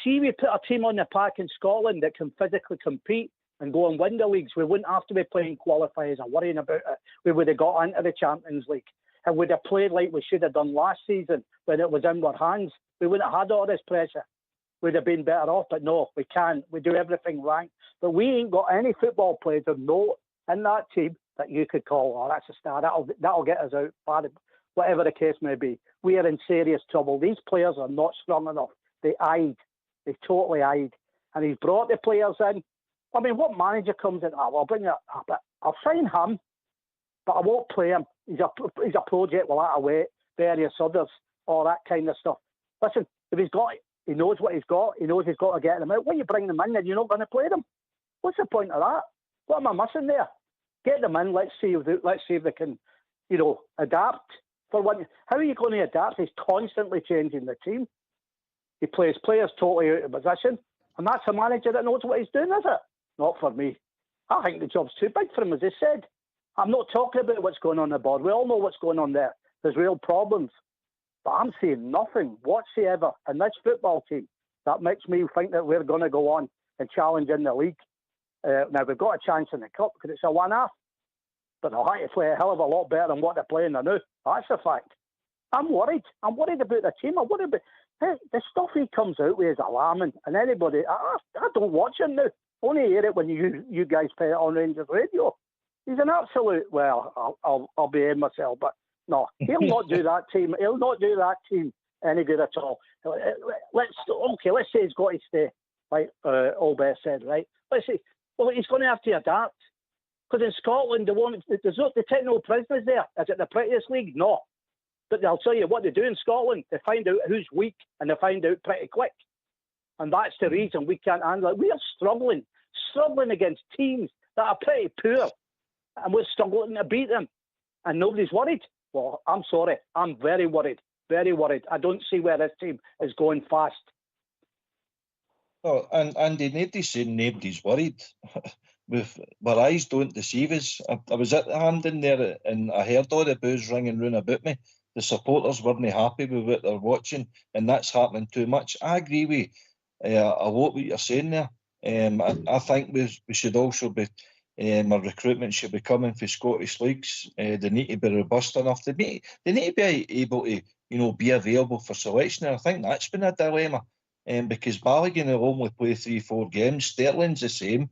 See, we put a team on the park in Scotland that can physically compete and go and win the leagues. We wouldn't have to be playing qualifiers or worrying about it. We would have got into the Champions League. And we'd have played like we should have done last season when it was in our hands. We wouldn't have had all this pressure. We'd have been better off, but no, we can't. We do everything right. But we ain't got any football players or no in that team that you could call, that's a star. That'll get us out, whatever the case may be. We are in serious trouble. These players are not strong enough. They eyed. They totally eyed. And he's brought the players in. I mean, what manager comes in? I'll bring it up. I'll sign him, but I won't play him. He's a project. We'll have to wait. Various others, all that kind of stuff. Listen, if he knows what he's got. He knows he's got to get them out. When you bring them in, and you're not going to play them. What's the point of that? What am I missing there? Get them in. Let's see if they can, adapt. For one, how are you going to adapt? He's constantly changing the team. He plays players totally out of position, and that's a manager that knows what he's doing, is it? Not for me. I think the job's too big for him, as he said. I'm not talking about what's going on the board. We all know what's going on there. There's real problems. But I'm seeing nothing whatsoever in this football team that makes me think that we're going to go on and challenge in the league. Now, we've got a chance in the cup because it's a one-off, but they'll have to play a hell of a lot better than what they're playing now. That's a fact. I'm worried. I'm worried about the team. I'm worried about the stuff he comes out with is alarming. And anybody, I don't watch him now. Only hear it when you guys play it on Rangers Radio. He's an absolute, well, I'll behave myself, but no, he'll not do that team. He'll not do that team any good at all. Let's say he's got to stay, like Olber said, right? Let's say, well, he's going to have to adapt. Because in Scotland, they take no prisoners there. Is it the prettiest league? No. But they'll tell you what they do in Scotland. They find out who's weak, and they find out pretty quick. And that's the reason we can't handle it. We are struggling struggling against teams that are pretty poor, and we're struggling to beat them, and nobody's worried. Well, I'm sorry. I'm very worried. Very worried. I don't see where this team is going fast. Oh, and Andy, nobody's saying nobody's worried. Our eyes don't deceive us. I was at the Hampden there and I heard all the boos ringing round about me. The supporters weren't happy with what they're watching, and that's happening too much. I agree with a lot what you're saying there. I think we should also be, our recruitment should be coming for Scottish leagues. They need to be robust enough. They need to be able to, be available for selection. And I think that's been a dilemma. Because Balogun will only play 3-4 games. Sterling's the same.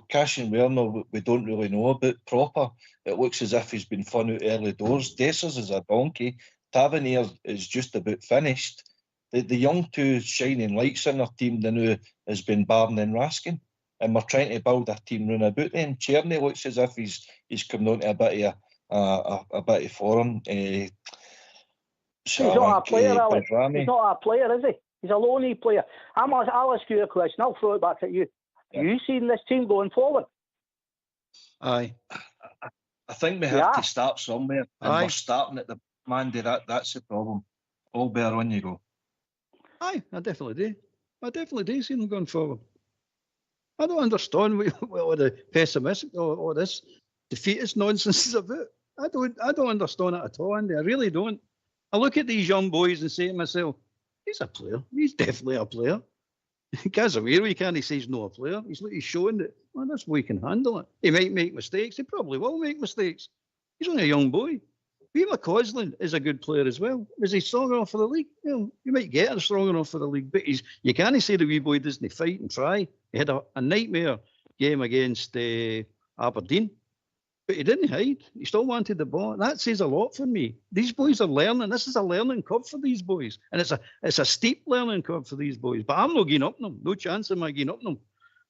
Cashin Werner, we don't really know about proper. It looks as if he's been fun out early doors. Dessers is a donkey. Tavernier is just about finished. The young two shining lights in our team now has been Barton and Raskin. And we're trying to build a team round about them. Cherny looks as if he's coming on to a bit of form. He's not a player, Alex. He's not a player, is he? He's a lonely player. I'll ask you a question. I'll throw it back at you. Are you seeing this team going forward? Aye. I think we have to start somewhere. And we're starting at the Mandy. That's the problem. All better on you go. Aye, I definitely do. I definitely do see them going forward. I don't understand what all the pessimistic, all this defeatist nonsense is about. I don't understand it at all, Andy. I really don't. I look at these young boys and say to myself, he's a player. He's definitely a player. Casemiro, you can't say he's not a player. He's showing that, well, this boy can handle it. He might make mistakes. He probably will make mistakes. He's only a young boy. Beamer Cosland is a good player as well. Is he strong enough for the league? You might get him strong enough for the league, but you can't say the wee boy doesn't fight and try. He had a nightmare game against Aberdeen, but he didn't hide. He still wanted the ball. That says a lot for me. These boys are learning. This is a learning curve for these boys, and it's a steep learning curve for these boys. But I'm not giving up on them. No chance am I giving up on them.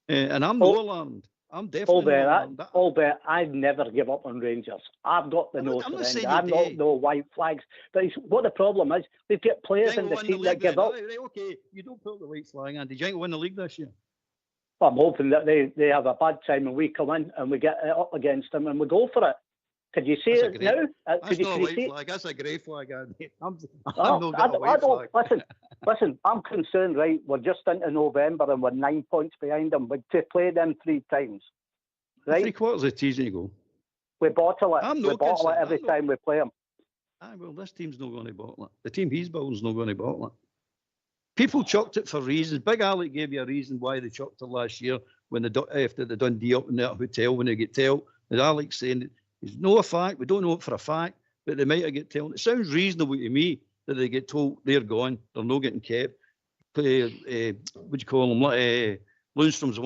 And I'm not alarmed. I'm definitely Albert, I'd never give up on Rangers. I've got the no surrender. I've got no white flags. But what the problem is, we've got players in the team that give up. Right, okay, you don't put the white flag on. Did you think we'll win the league this year? I'm hoping that they have a bad time and we come in and we get it up against them and we go for it. Could you see it now? That's not a white flag. That's a grey flag. I'm not getting a white flag. Listen, I'm concerned, right? We're just into November and we're 9 points behind them. We've to play them 3 times, right? 3 quarters of the season to go. We bottle it. We bottle it every time we play them. Well, this team's not going to bottle it. The team he's building's not going to bottle it. People chucked it for reasons. Big Alec gave you a reason why they chucked it last year when after the Dundee up in that hotel when they get told. And Alex saying it's no a fact. We don't know it for a fact, but they might have get told. It sounds reasonable to me that they get told they're gone. They're not getting kept. What do you call them? Lundstrom's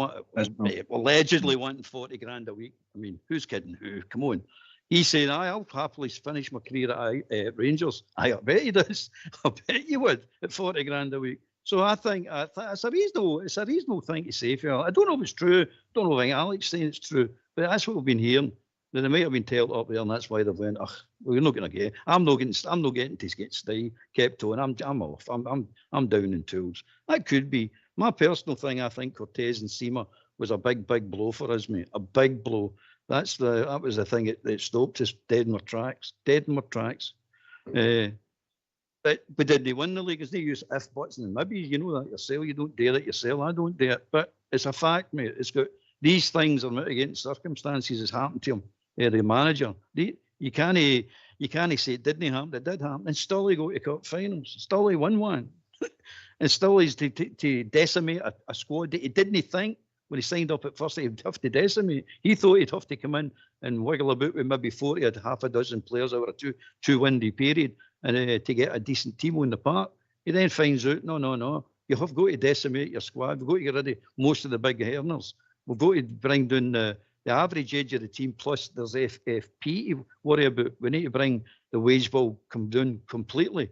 allegedly wanting 40 grand a week. I mean, who's kidding who? Come on. He's saying, I'll happily finish my career at Rangers. I bet he does. I bet you would at 40 grand a week. So I think it's a reasonable thing to say for you. I don't know if it's true. I don't know if Alex saying it's true, but that's what we've been hearing. That they might have been told up there, and that's why they've went. We're not going to get. I'm not getting to get kept on. I'm off. I'm down in tools. That could be my personal thing. I think Cortez and Seamer was a big blow for us, mate. A big blow. That was the thing that stopped us dead in our tracks. But did they win the league? Is they use if, buts, and maybe you know that yourself. You don't dare it yourself. I don't dare it. But it's a fact, mate. It's got these things are mitigating circumstances has happened to him. The manager. You can't say it didn't happen. It did happen. And still he go to cup finals. Still he won one. And still he's to decimate a squad that he didn't think when he signed up at first he'd have to decimate. He thought he'd have to come in and wiggle about with maybe 40 or half a dozen players over a two windy period and to get a decent team on the park. He then finds out, no. You have got to decimate your squad. We've got to get rid of most of the big earners. We've got to bring down the average age of the team, plus there's FFP to worry about. We need to bring the wage bill come down completely.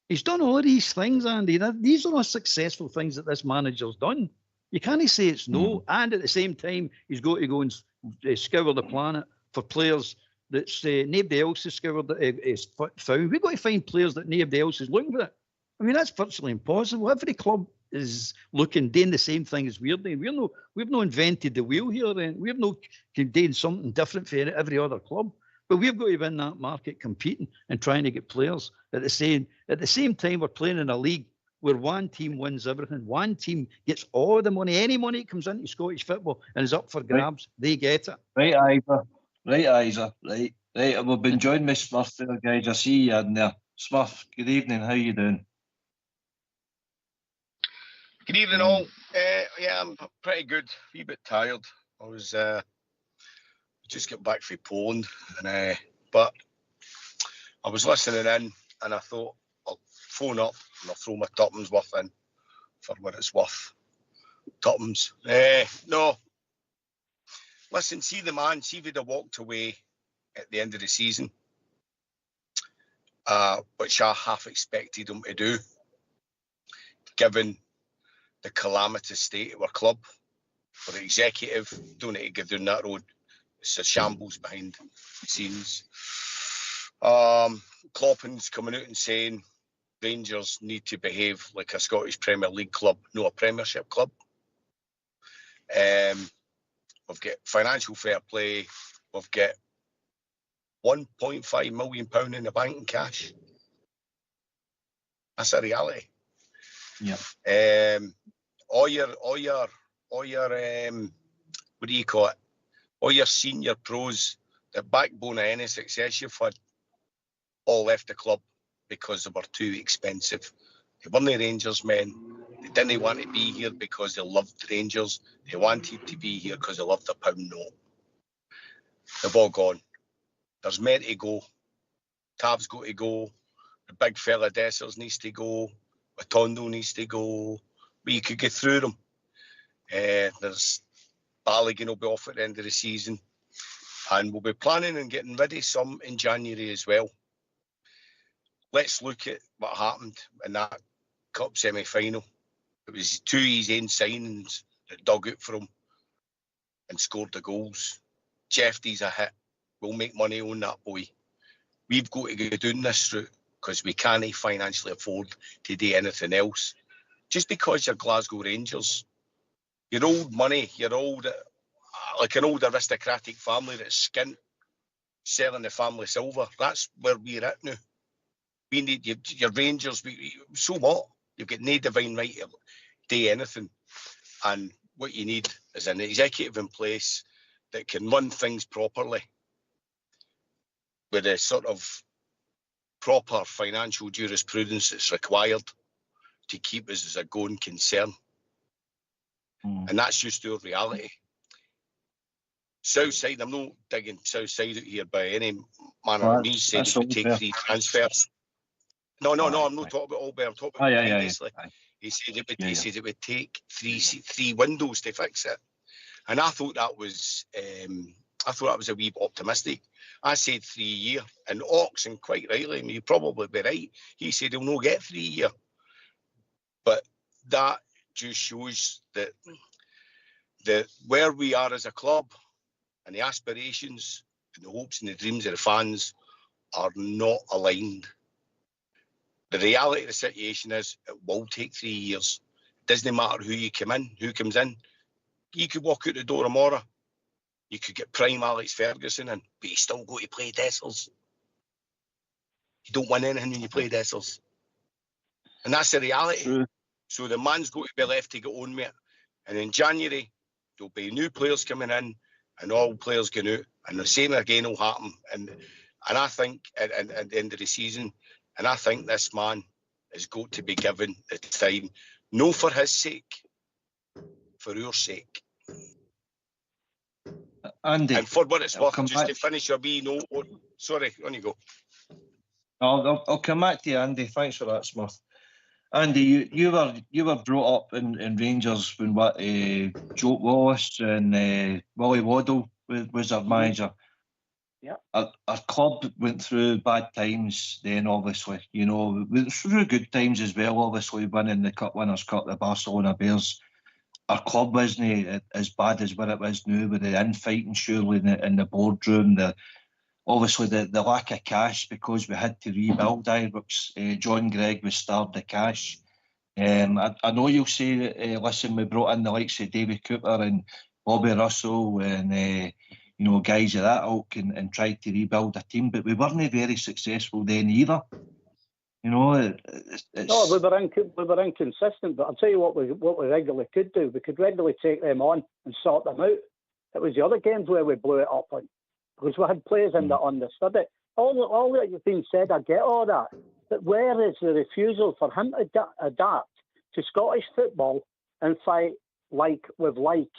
He's done all of these things, Andy. These are all successful things that this manager's done. You can't say it's no. And at the same time, he's got to go and scour the planet for players that nobody else has found. We've got to find players that nobody else is looking for. I mean, that's virtually impossible. Every club is looking, doing the same thing as we're doing. We've no invented the wheel here, and we've no doing something different for every other club. But we've got to be in that market competing and trying to get players. At the same time, we're playing in a league where one team wins everything. One team gets all the money. Any money that comes into Scottish football and is up for grabs, they get it. Right, Isa. Right, Isa. Right. We've been joined by Smurf there, guys. I see you in there. Smurf, good evening. How you doing? Good evening, all. Yeah, I'm pretty good. A wee bit tired. I was just getting back from Poland, but I was listening in, and I thought I'll phone up and I'll throw my tuppence worth in for what it's worth. Tuppence. No. Listen, see the man. See if he'd have walked away at the end of the season, which I half expected him to do, given the calamitous state of our club. For the executive, don't need to go down that road. It's a shambles behind the scenes. Cloppin's coming out and saying Rangers need to behave like a Scottish Premier League club, not a Premiership club. We've got financial fair play. We've got £1.5 million in the bank in cash. That's a reality. Yeah. All your what do you call it? All your senior pros, the backbone of any success you've had, all left the club because they were too expensive. They weren't the Rangers men. They didn't want to be here because they loved the Rangers. They wanted to be here because they loved the pound note. They've all gone. There's men to go. Tav's got to go. The big fella Dessers needs to go. Matondo needs to go. But you could get through them. There's Balogun will be off at the end of the season. And we'll be planning on getting rid of some in January as well. Let's look at what happened in that Cup semi-final. It was two of his own signings that dug out for him and scored the goals. Jeffy's a hit. We'll make money on that boy. We've got to go down this route because we can't financially afford to do anything else. Just because you're Glasgow Rangers, you're old money, you're old, like an old aristocratic family that's skint, selling the family silver. That's where we're at now. We need your Rangers. So what? You've got no divine right to do anything. And what you need is an executive in place that can run things properly with a sort of proper financial jurisprudence that's required to keep us as a going concern. And that's just our reality. Southside, I'm not digging Southside out here by any manner of means, saying it would take 3 transfers. No, I'm not talking about Albert, I'm talking about previously. He said it would take three windows to fix it. And I thought that was a wee bit optimistic. I said 3 year, and Ox, and quite rightly, and you'd probably be right, he said he'll not get 3 year. But that just shows that where we are as a club and the aspirations and the hopes and the dreams of the fans are not aligned. The reality of the situation is it will take 3 years. It doesn't matter who comes in. You could walk out the door tomorrow. You could get prime Alex Ferguson in, but you still go to play Dessers. You don't win anything when you play Dessers. And that's the reality. True. So the man's got to be left to get on with it. And in January, there'll be new players coming in and all players going out. And the same again will happen. And I think at the end of the season, and I think this man has got to be given the time, no for his sake, for our sake. Andy, and for what it's worth, just to finish your wee note. Sorry, on you go. I'll come back to you, Andy. Thanks for that, Smurf. Andy, you were brought up in Rangers when Joe Wallace and Willie Waddle was our manager. Yeah. Our club went through bad times then, obviously. You know, we went through good times as well, obviously, winning the Cup Winners' Cup, the Barcelona Bears. Our club wasn't as bad as what it was now, with the infighting surely in the boardroom, obviously the lack of cash because we had to rebuild Ibrox. John Gregg was starved of cash. I know you'll say that, listen, we brought in the likes of David Cooper and Bobby Russell and guys of that ilk and tried to rebuild a team, but we weren't very successful then either. No, we were inconsistent. But I'll tell you what we regularly could do. We could regularly take them on and sort them out. It was the other games where we blew it up on, because we had players in that understood it. All that you've been said, I get all that. But where is the refusal for him to adapt to Scottish football and fight like with like?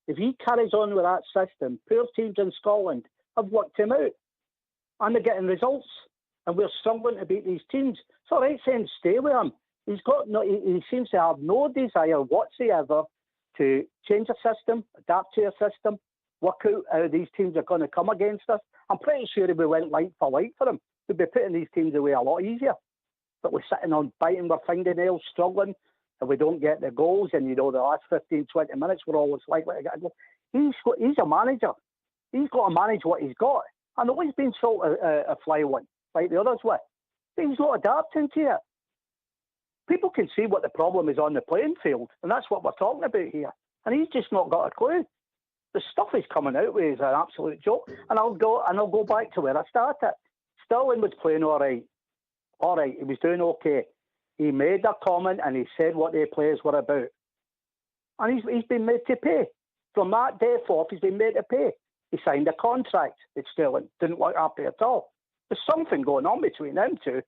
If he carries on with that system, poor teams in Scotland have worked him out, and they're getting results, and we're struggling to beat these teams. It's all right saying stay with him. He seems to have no desire whatsoever to change a system, adapt to a system, work out how these teams are going to come against us. I'm pretty sure if we went like for him, we'd be putting these teams away a lot easier. But we're sitting on biting our fingernails, struggling, and we don't get the goals. And, the last 15, 20 minutes, we're always likely to get a goal. He's a manager. He's got to manage what he's got. I know he's been sold a fly one, like the others were. But he's not adapting to it. People can see what the problem is on the playing field, and that's what we're talking about here. And he's just not got a clue. The stuff he's coming out with is an absolute joke. And I'll go back to where I started. Sterling was playing all right. All right, he was doing okay. He made a comment and he said what the players were about. And he's been made to pay. From that day forth, he's been made to pay. He signed a contract with Sterling. Didn't look happy at all. There's something going on between them two.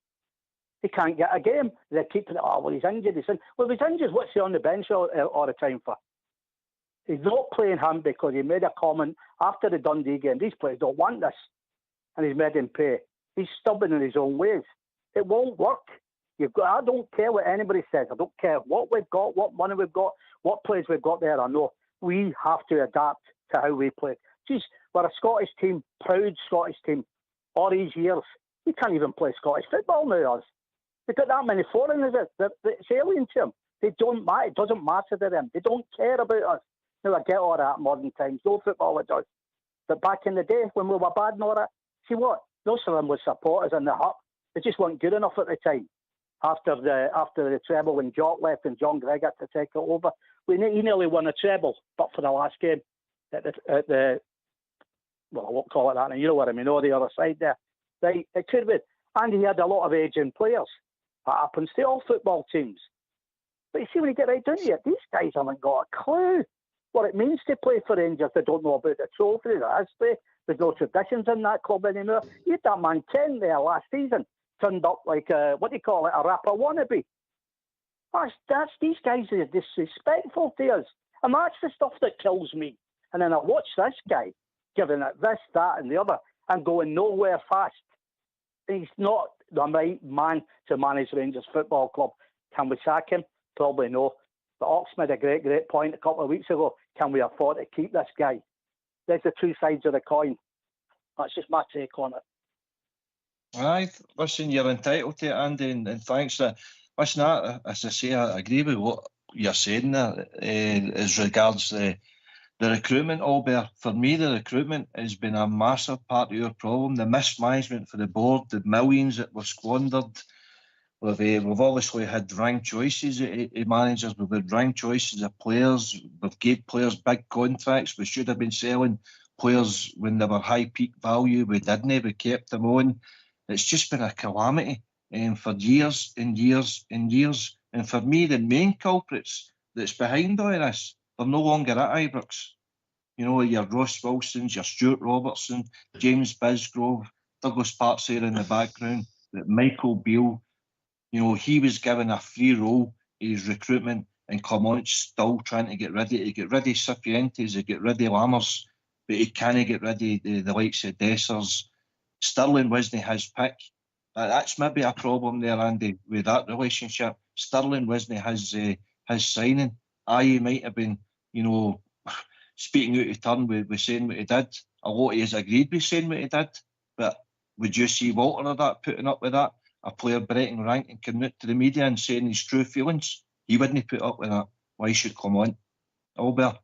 He can't get a game. They keep it, he's injured. Well, if he's injured, what's he on the bench all the time for? He's not playing him because he made a comment after the Dundee game. These players don't want this. And he's made him pay. He's stubborn in his own ways. It won't work. I don't care what anybody says. I don't care what we've got, what money we've got, what players we've got there. I know we have to adapt to how we play. Geez, we're a Scottish team, proud Scottish team. All these years, we can't even play Scottish football now. They've got that many foreigners. It's alien to them. They don't matter. It doesn't matter to them. They don't care about us. Now, I get all that modern times. No football it does. But back in the day, when we were bad and all that, see what? Most of them were supporters in the hut. They just weren't good enough at the time. After the treble, when Jock left and John Gregg had to take it over, he nearly won a treble, but for the last game at the well, I won't call it that, and you know what I mean, on the other side there. Right, it could be. And he had a lot of aging players. That happens to all football teams. But you see, when you get right down to it, these guys haven't got a clue what it means to play for Rangers. They don't know about the trophy, the history. There's no traditions in that club anymore. You had that man Ken there last season, turned up like a rapper wannabe. These guys are disrespectful to us. And that's the stuff that kills me. And then I watch this guy giving it this, that and the other and going nowhere fast. He's not the right man to manage Rangers Football Club. Can we sack him? Probably no. But Ox made a great point a couple of weeks ago. Can we afford to keep this guy? There's the two sides of the coin. That's just my take on it. Aye, listen, you're entitled to it, Andy, and thanks. Listen, as I say, I agree with what you're saying there as regards the recruitment, Albert. For me, the recruitment has been a massive part of your problem. The mismanagement for the board, the millions that were squandered. We've obviously had wrong choices of managers. We've had wrong choices of players. We've gave players big contracts. We should have been selling players when they were high peak value. We didn't. We kept them on. It's just been a calamity for years and years and years. And for me, the main culprits that's behind all of this, they're no longer at Ibrox. You know, your Ross Wilsons, your Stuart Robertson, James Bisgrove, Douglas Parksair in the background, Michael Beale. You know, he was given a free role in his recruitment, and Clement still trying to get rid of Cifuentes, to get rid of Lammers, but he can't get rid of the likes of Dessers. Sterling wasn't his pick. That's maybe a problem there, Andy, with that relationship. Sterling wasn't his signing. He might have been, you know, speaking out of turn with saying what he did. A lot of us agreed with saying what he did, but would you see Walter or that putting up with that? A player breaking rank and coming out to the media and saying his true feelings? He wouldn't put up with that. Why should come on? Albert?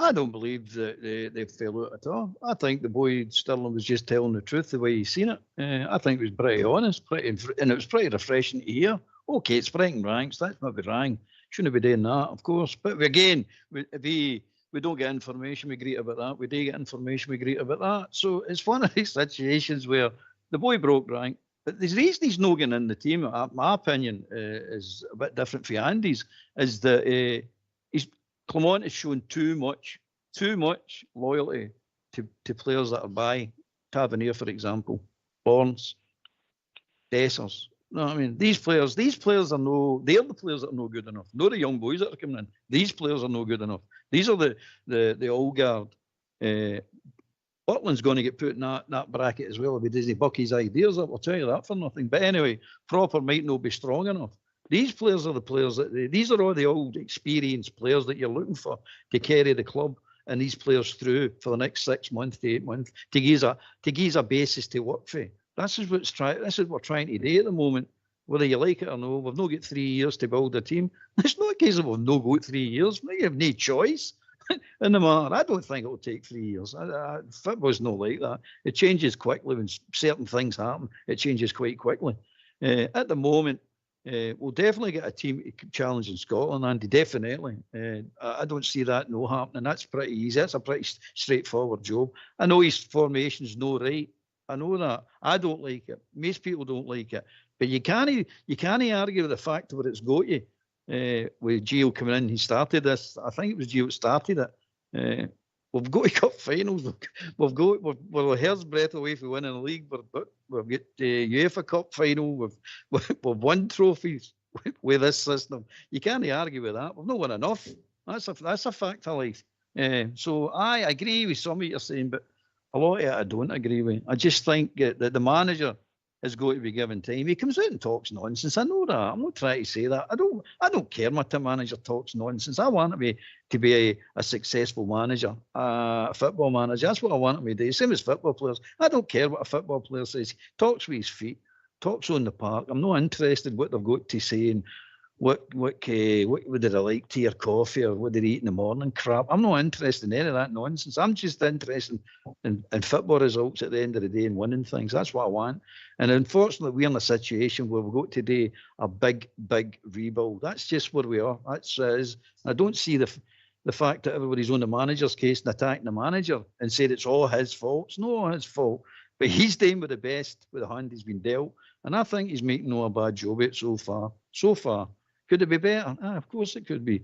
I don't believe that they fell out at all. I think the boy Sterling was just telling the truth the way he's seen it. I think it was pretty honest, and it was pretty refreshing to hear Okay, it's breaking ranks. That's maybe wrong. Shouldn't be doing that, of course. But again, we don't get information, we greet about that. We do get information, we greet about that. So it's one of these situations where the boy broke rank. But the reason he's not getting in the team, my opinion, is a bit different for Andy's, is that Clement has shown too much loyalty to players that are by. Tavernier, for example, Barnes, Dessers. No, I mean, these players they're the players that are no good enough. Not the young boys that are coming in. These players are no good enough. These are the old guard. Butland's going to get put in that bracket as well if he doesn't buck his ideas up. I'll tell you that for nothing. But anyway, Proper might not be strong enough. These players are the players these are all the old experienced players that you're looking for to carry the club and these players through for the next 6 months to 8 months to give a basis to work for. This is what we're trying to do at the moment, whether you like it or no. We've not got 3 years to build a team. It's not a case of we've not got 3 years. We have no choice in the matter. I don't think it will take 3 years. Football's not like that. It changes quickly when certain things happen. It changes quite quickly. At the moment, we'll definitely get a team challenge in Scotland, Andy, definitely. I don't see that no happening. That's pretty easy. That's a pretty straightforward job. I know his formation's no right. I know that. I don't like it. Most people don't like it. But you can't argue with the fact where it's got you. With Gio coming in, he started this. I think it was Gio that started it. We've got to cup finals. We're a hair's breadth away from winning the league. We've got the UEFA Cup final. We've won trophies with this system. You can't argue with that. We've not won enough. That's a fact of life. So I agree with some of what you're saying, but a lot of it I don't agree with. I just think that the manager has got to be given time. He comes out and talks nonsense. I know that. I'm not trying to say that. I don't care what the manager talks nonsense. I want him to be a successful manager, a football manager. That's what I want him to do. Same as football players. I don't care what a football player says. He talks with his feet, talks on the park. I'm not interested in what they've got to say and what would they like, tea or coffee, or what they eat in the morning, crap. I'm not interested in any of that nonsense. I'm just interested in football results at the end of the day and winning things. That's what I want. And unfortunately, we're in a situation where we've got to do a big rebuild. That's just where we are. I don't see the fact that everybody's on the manager's case and attacking the manager and said it's all his fault. It's not all his fault. But he's doing with the best with the hand he's been dealt. And I think he's making no a bad job of it so far. Could it be better? Of course it could be.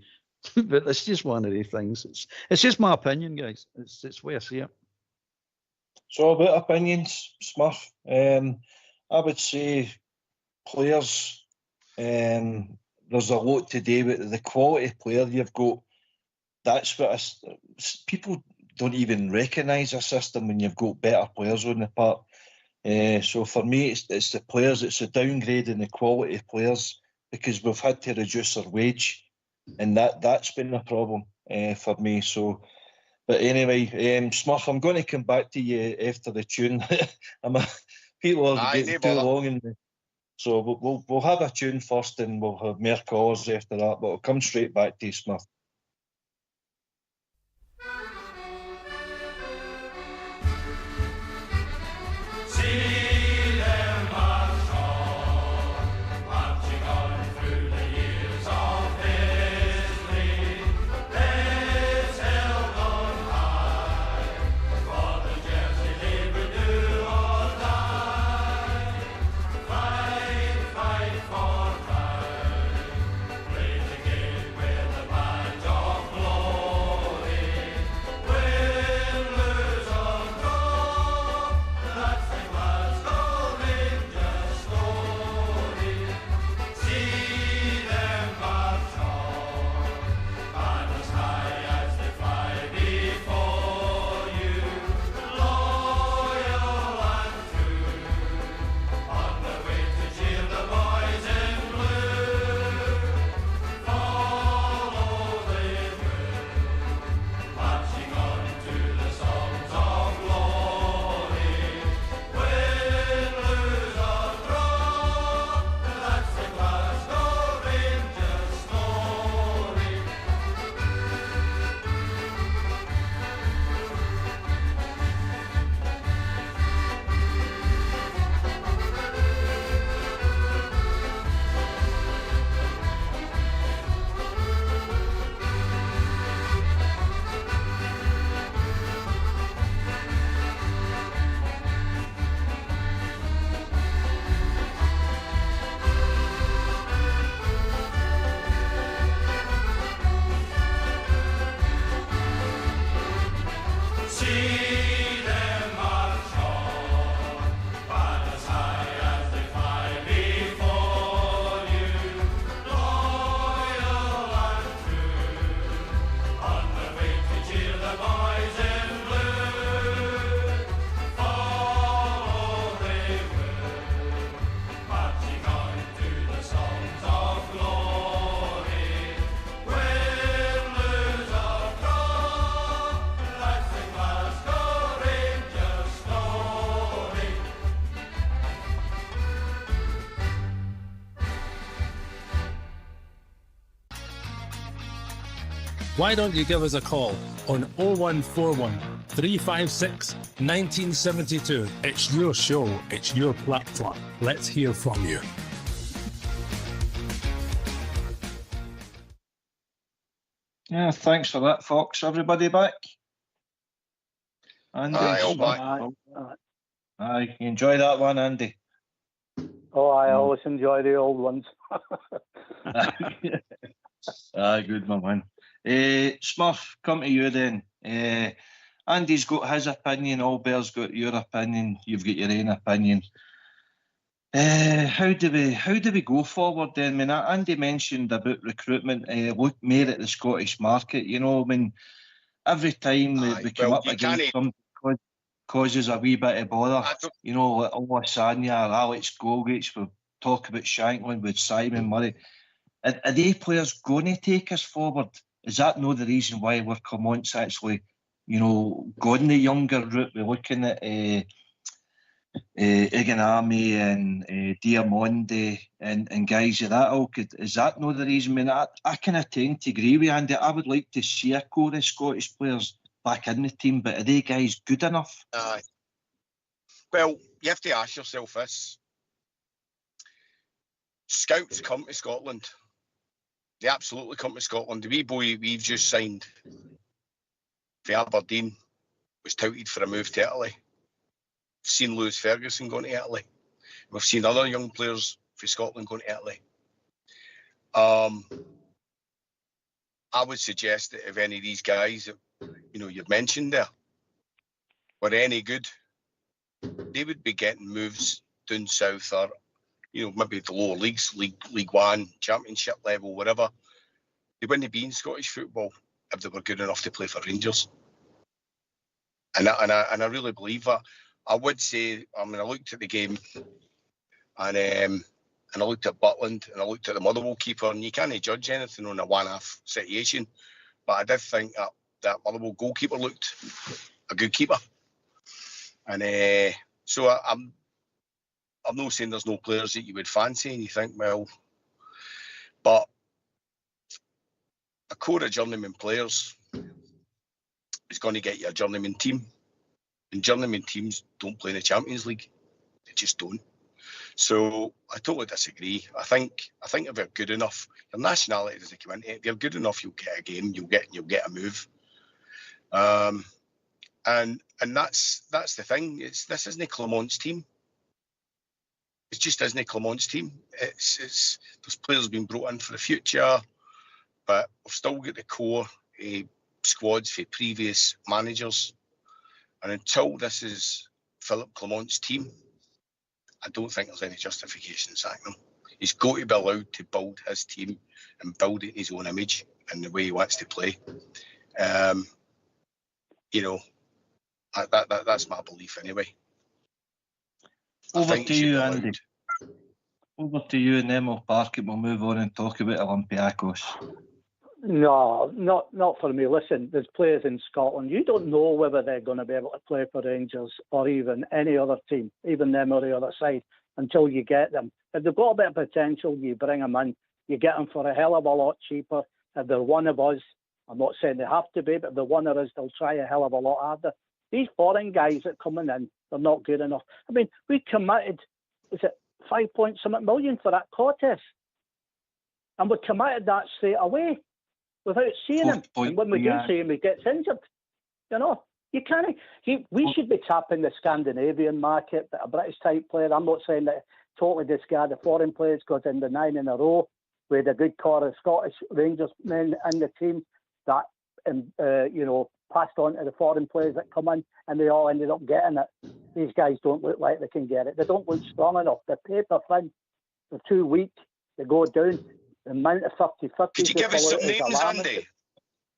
But it's just one of the things. It's just my opinion, guys. It's where I see it. So about opinions, Smurf, I would say players, there's a lot to do with the quality player you've got. That's what people don't even recognise a system when you've got better players on the park. So for me, it's the players. It's a downgrade in the quality of players, because we've had to reduce our wage, and that's been a problem for me. So, but anyway, Smurf, I'm going to come back to you after the tune. People are getting too long, so we'll have a tune first, and we'll have more calls after that. But I'll come straight back to you, Smurf. Play the game with the mind. Why don't you give us a call on 0141 356 1972? It's your show, it's your platform. Let's hear from you. Yeah, thanks for that, Fox. Everybody back? Andy, Aye, all Smith? back. Aye, you enjoy that one, Andy? Oh, I always enjoy the old ones. Aye, good, my man. Smurf, come to you then. Andy's got his opinion, Albert's got your opinion, you've got your own opinion. How do we go forward then? I mean, Andy mentioned about recruitment, look more at the Scottish market. You know, I mean, every time we come up against some causes a wee bit of bother. You know, like Owasanya or Alex Golgate, we talk about Shanklin with Simon Murray. Are they players going to take us forward? Is that no the reason why we're Clement's actually, you know, going the younger route? We're looking at Iganami and Diamondi and guys of that ilk. Is that no the reason? I mean, I kind of tend to agree with Andy. I would like to see a core of Scottish players back in the team, but are they guys good enough? Well, you have to ask yourself this. Scouts come to Scotland. They absolutely come to Scotland. The wee boy we've just signed for Aberdeen was touted for a move to Italy. We've seen Lewis Ferguson going to Italy. We've seen other young players for Scotland going to Italy. I would suggest that if any of these guys that you've mentioned there were any good, they would be getting moves down south or maybe the lower leagues, League One, Championship level, whatever. They wouldn't be in Scottish football if they were good enough to play for Rangers. And I really believe that. I would say, I looked at the game and I looked at Butland and I looked at the Motherwell keeper, and you can't judge anything on a one-half situation. But I did think that Motherwell goalkeeper looked a good keeper. And so I'm not saying there's no players that you would fancy and you think, well, but a core of journeyman players is going to get you a journeyman team. And journeyman teams don't play in the Champions League. They just don't. So I totally disagree. I think if they're good enough, your nationality doesn't come into it. If you're good enough, you'll get a game, you'll get a move. And that's the thing. This isn't Clement's team. It just isn't Clement's team. It's those players being brought in for the future, but we've still got the core squads for previous managers. And until this is Philip Clement's team, I don't think there's any justification in sacking him. He's got to be allowed to build his team and build it in his own image and the way he wants to play. That's my belief anyway. Over to you, Andy. Over to you, and then we'll park it. We'll move on and talk about Olympiacos. No, not for me. Listen, there's players in Scotland. You don't know whether they're going to be able to play for Rangers or even any other team, even them or the other side, until you get them. If they've got a bit of potential, you bring them in. You get them for a hell of a lot cheaper. If they're one of us, I'm not saying they have to be, but if they're one of us, they'll try a hell of a lot harder. These foreign guys that are coming in, they're not good enough. I mean, we committed, is it 5.something million for that Cortes? And we committed that straight away without seeing him. And when we do see him, he gets injured. You can't. We should be tapping the Scandinavian market, but a British type player. I'm not saying that totally discard the foreign players, because in the 9 in a row, we had a good core of Scottish Rangers men in the team that, passed on to the foreign players that come in, and they all ended up getting it. These guys don't look like they can get it. They don't look strong enough. They're paper thin. They're too weak. They go down. The amount of 50-50. Could you give us some names, Andy?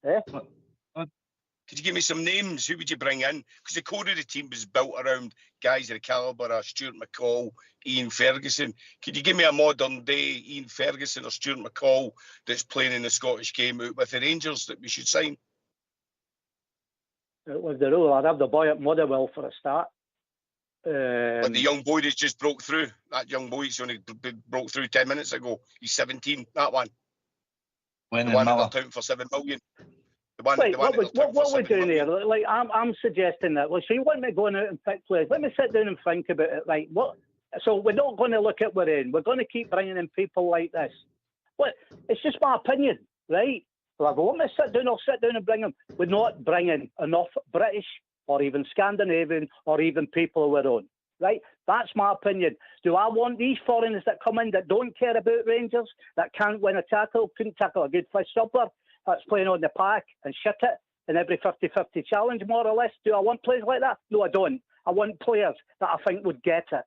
Eh? Could you give me some names? Who would you bring in? Because the core of the team was built around guys of the calibre of Stuart McCall, Ian Ferguson. Could you give me a modern day Ian Ferguson or Stuart McCall that's playing in the Scottish game out with the Rangers that we should sign? It was the rule. I'd have the boy at Motherwell for a start. But the young boy that's just broke through, that young boy that's only broke through 10 minutes ago, he's 17, that one. The one that they're touting for 7 million. What we're doing here? Like I'm suggesting that. Well, so you want me going out and pick players? Let me sit down and think about it. Right? What? So we're not going to look at we're in. We're going to keep bringing in people like this. What? It's just my opinion, right? Well, if I want me to sit down, I'll sit down and bring them. We're not bringing enough British or even Scandinavian or even people of our own, right? That's my opinion. Do I want these foreigners that come in that don't care about Rangers, that can't win a tackle, couldn't tackle a good fish suppler, that's playing on the pack and shit it in every 50-50 challenge, more or less? Do I want players like that? No, I don't. I want players that I think would get it,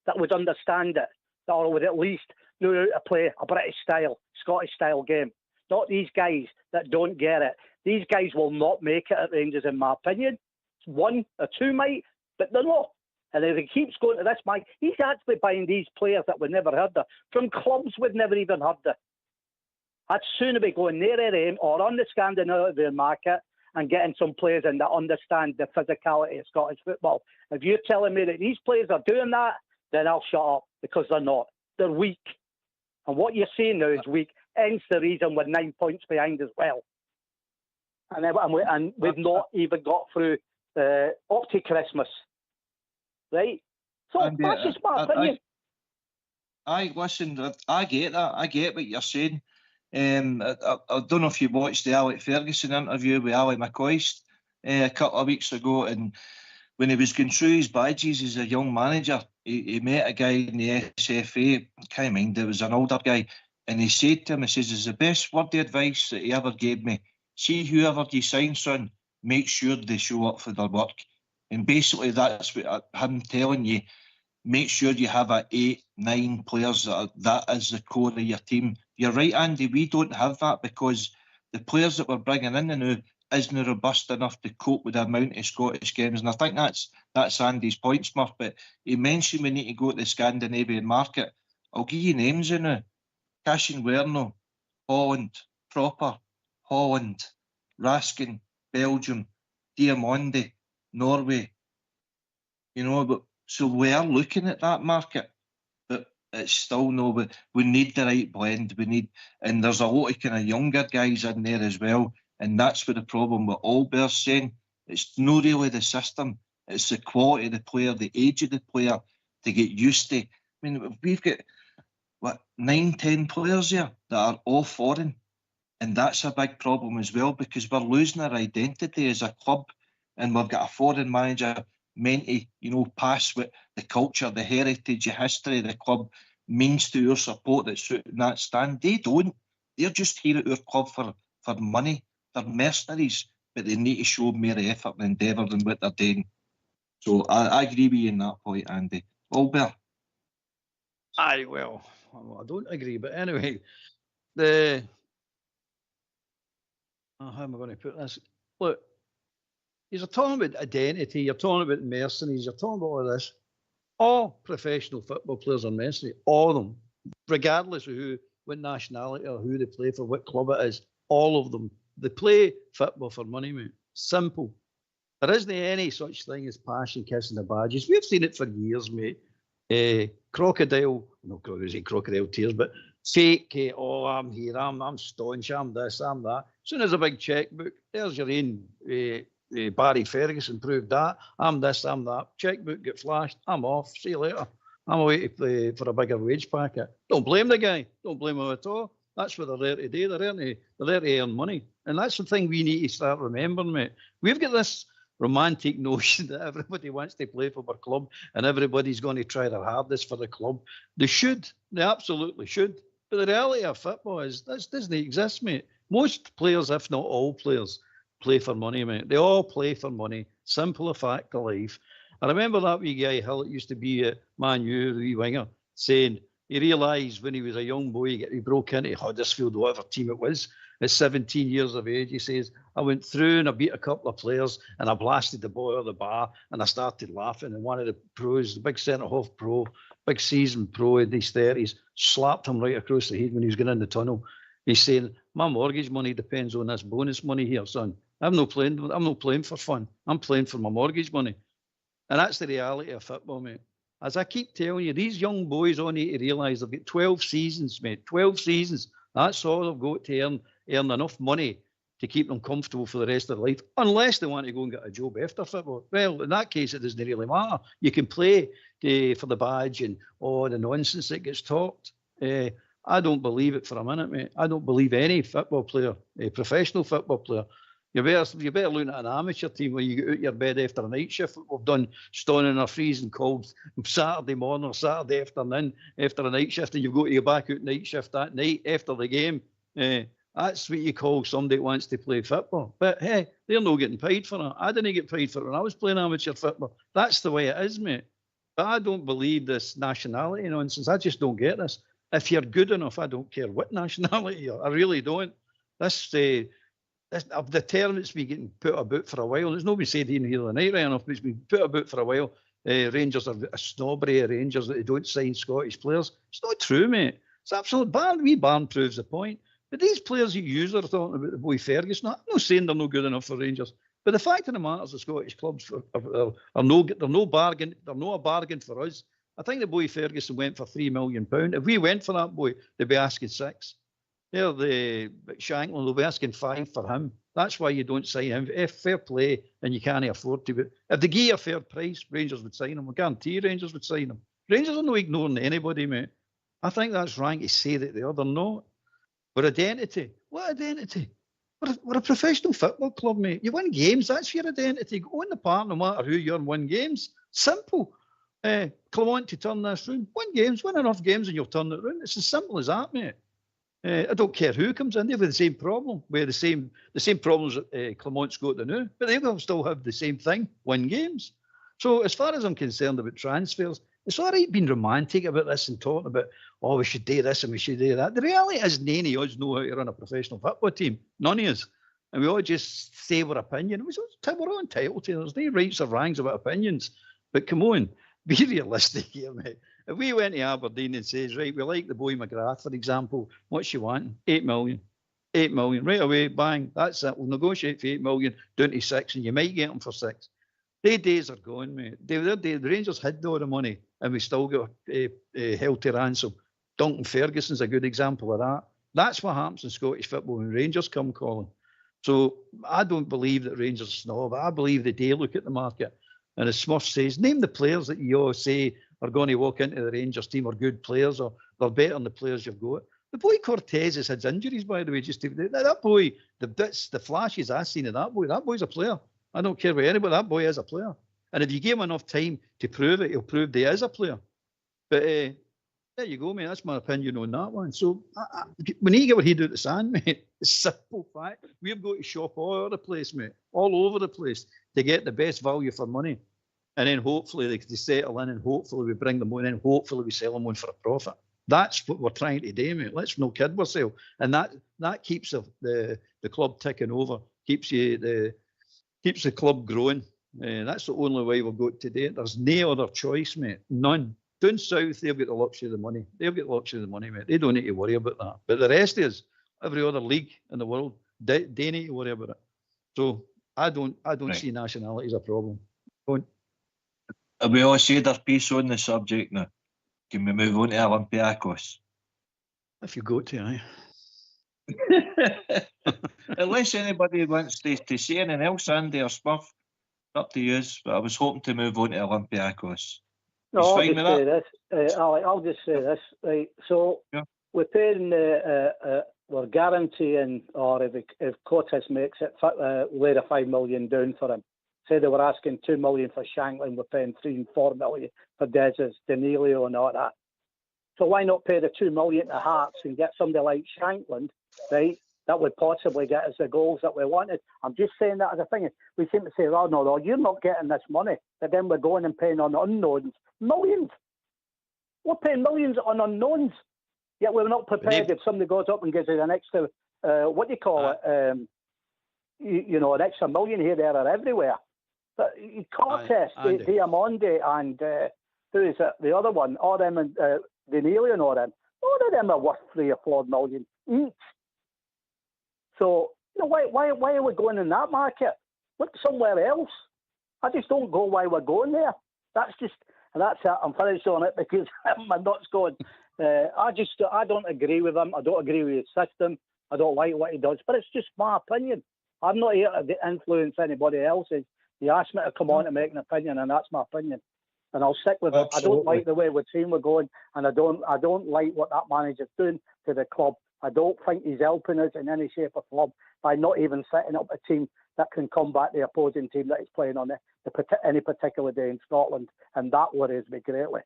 that would understand it, that would at least know how to play a British style, Scottish style game. Not these guys that don't get it. These guys will not make it at Rangers, in my opinion. One or two might, but they're not. And if he keeps going to this, Mike, he's actually buying these players that we never heard of, from clubs we've never even heard of. I'd sooner be going near RM or on the Scandinavian market and getting some players in that understand the physicality of Scottish football. If you're telling me that these players are doing that, then I'll shut up, because they're not. They're weak. And what you're saying now is weak. Hence the reason we're 9 points behind as well. And we've not even got through up to Christmas. Right? So that's just my opinion. Listen, I get that. I get what you're saying. I don't know if you watched the Alec Ferguson interview with Ali McCoist a couple of weeks ago, and when he was going through his badges as a young manager, he met a guy in the SFA, I can't mind, it was an older guy, and he said to him, he says, it's the best word of advice that he ever gave me. See, whoever you sign, son, make sure they show up for their work. And basically that's what I'm telling you. Make sure you have 8, 9 players that is the core of your team. You're right, Andy, we don't have that because the players that we're bringing in now isn't robust enough to cope with the amount of Scottish games. And I think that's Andy's point, Smurf. But he mentioned we need to go to the Scandinavian market. I'll give you names now. Cashin Werno, Holland, Proper, Holland, Raskin, Belgium, Diamondi, Norway. You know, but so we are looking at that market, but it's still no. We need the right blend. And there's a lot of kind of younger guys in there as well. And that's where the problem with Allbear's saying. It's not really the system. It's the quality of the player, the age of the player to get used to. I mean, we've got 9, 10 players here that are all foreign, and that's a big problem as well because we're losing our identity as a club, and we've got a foreign manager meant to, pass what the culture, the heritage, the history of the club means to our support that's suiting that stand. They don't. They're just here at our club for money. They're mercenaries, but they need to show more effort and endeavour than what they're doing. So I agree with you on that point, Andy. Albert? Aye, well, I don't agree, but anyway, how am I going to put this? Look, you're talking about identity, you're talking about mercenaries, you're talking about all this. All professional football players are mercenaries, all of them, regardless of what nationality or who they play for, what club it is, all of them. They play football for money, mate. Simple. There isn't any such thing as passion kissing the badges. We've seen it for years, mate. Crocodile tears, but fake, I'm here, I'm staunch, I'm this, I'm that. As soon as a big checkbook, there's your own Barry Ferguson proved that. I'm this, I'm that. Checkbook get flashed, I'm off, see you later. I'm away to play for a bigger wage packet. Don't blame the guy, don't blame him at all. That's what they're there to do, they're there to earn money. And that's the thing we need to start remembering, mate. We've got this romantic notion that everybody wants to play for their club and everybody's going to try their hardest for the club. They absolutely should. But the reality of football is this doesn't exist, mate. Most players, if not all players, play for money, mate. They all play for money. Simple fact of life. I remember that wee guy Hill that used to be at Man U, the wee winger, saying he realised when he was a young boy, he broke into Huddersfield, whatever team it was, at 17 years of age. He says, I went through and I beat a couple of players and I blasted the boy out of the bar and I started laughing. And one of the pros, the big centre-half pro, big seasoned pro in his 30s, slapped him right across the head when he was getting in the tunnel. He's saying, my mortgage money depends on this bonus money here, son. I'm not playing for fun. I'm playing for my mortgage money. And that's the reality of football, mate. As I keep telling you, these young boys all need to realise they've got 12 seasons, mate. 12 seasons. That's all they've got to earn enough money to keep them comfortable for the rest of their life, unless they want to go and get a job after football. Well, in that case, it doesn't really matter. You can play for the badge and all the nonsense that gets talked. I don't believe it for a minute, mate. I don't believe any football player, a professional football player. You better look at an amateur team when you get out your bed after a night shift. We've done stoning or freezing cold Saturday morning or Saturday afternoon after a night shift, and you've got to go back out night shift that night after the game. That's what you call somebody that wants to play football. But hey, they're not getting paid for it. I didn't get paid for it when I was playing amateur football. That's the way it is, mate. But I don't believe this nationality nonsense. I just don't get this. If you're good enough, I don't care what nationality you're. I really don't. Of the term that's been getting put about for a while, there's nobody said in here tonight right enough, but it's been put about for a while. Rangers are a snobbery of Rangers that they don't sign Scottish players. It's not true, mate. It's absolute Barn proves the point. But these players you use are talking about the boy Ferguson. I'm not saying they're no good enough for Rangers, but the fact of the matter is the Scottish clubs are no bargain. They're no a bargain for us. I think the boy Ferguson went for £3 million. If we went for that boy, they'd be asking 6. The Shankland will be asking 5 for him. That's why you don't sign him. If fair play and you can't afford to. But if they give a fair price, Rangers would sign him. I guarantee Rangers would sign him. Rangers are not ignoring anybody, mate. I think that's wrong to say that they are. They're not. We're identity. What identity? We're a professional football club, mate. You win games. That's your identity. Go in the park no matter who you're and win games. Simple. Clement to turn this round. Win enough games and you'll turn it round. It's as simple as that, mate. I don't care who comes in. They've got the same problem. We have the same problems that Clement's got to now, but they will still have the same thing: win games. So as far as I'm concerned about transfers, it's all right being romantic about this and talking about, oh, we should do this and we should do that. The reality is none of us know how to run a professional football team. None of us. And we all just say our opinion. We're all entitled to. There's no rights or wrongs about opinions. But come on, be realistic here, mate. If we went to Aberdeen and says, right, we like the boy McGrath, for example, what's you want? 8 million. 8 million. Right away, bang, that's it. We'll negotiate for 8 million, down to 6, and you might get them for 6. Their days are gone, mate. The Rangers had all the money, and we still got held to ransom. Duncan Ferguson's a good example of that. That's what happens in Scottish football when Rangers come calling. So I don't believe that Rangers are snob. I believe they do look at the market. And as Smurf says, name the players that you all say are going to walk into the Rangers team are good players or they're better than the players you've got. The boy Cortez has had injuries, by the way. That boy, the flashes I've seen of that boy's a player. I don't care about anybody, that boy is a player. And if you give him enough time to prove it, he'll prove he is a player. But there you go, mate. That's my opinion on that one. So we need to get what he do at the sand, mate. It's simple fact. We've got to shop all over the place, mate. All over the place to get the best value for money. And then hopefully they settle in and hopefully we bring them on and hopefully we sell them on for a profit. That's what we're trying to do, mate. Let's not kid ourselves. And that keeps the club ticking over, keeps the club growing. That's the only way we've got to do it. There's no other choice, mate. None. Down south, they've got the luxury of the money. They've got the luxury of the money, mate. They don't need to worry about that. But the rest is every other league in the world, they need to worry about it. So I don't see nationality as a problem. Have we all said our piece on the subject now? Can we move on to Olympiacos? If you go to, aye. Unless anybody wants to say anything else, Andy or Smurf, up to you. But I was hoping to move on to Olympiacos. No, I'll just say this. Right, so we're paying, we're guaranteeing, or if Cortes makes it, lay the 5 million down for him. Say they were asking 2 million for Shankland, we're paying 3 and 4 million for Dezes, Danilo and all that. So why not pay the 2 million to Hearts and get somebody like Shankland, right? That would possibly get us the goals that we wanted. I'm just saying that as a thing. We seem to say, oh no, you're not getting this money. But then we're going and paying on unknowns. Millions. We're paying millions on unknowns. Yet we're not prepared if somebody goes up and gives us an extra, an extra million here, there or everywhere. But Cortes, Diamonde, and who is it? The other one, all them and Danilo and all them of them are worth 3 or 4 million each. So why are we going in that market? Look somewhere else. I just don't go why we're going there. That's it. I'm finished on it because my nuts going. I don't agree with them. I don't agree with his system. I don't like what he does, but it's just my opinion. I'm not here to influence anybody else's. He asked me to come on to make an opinion, and that's my opinion. And I'll stick with it. I don't like the way we're seeing we're going, and I don't like what that manager's doing to the club. I don't think he's helping us in any shape or form by not even setting up a team that can combat the opposing team that he's playing on any particular day in Scotland, and that worries me greatly.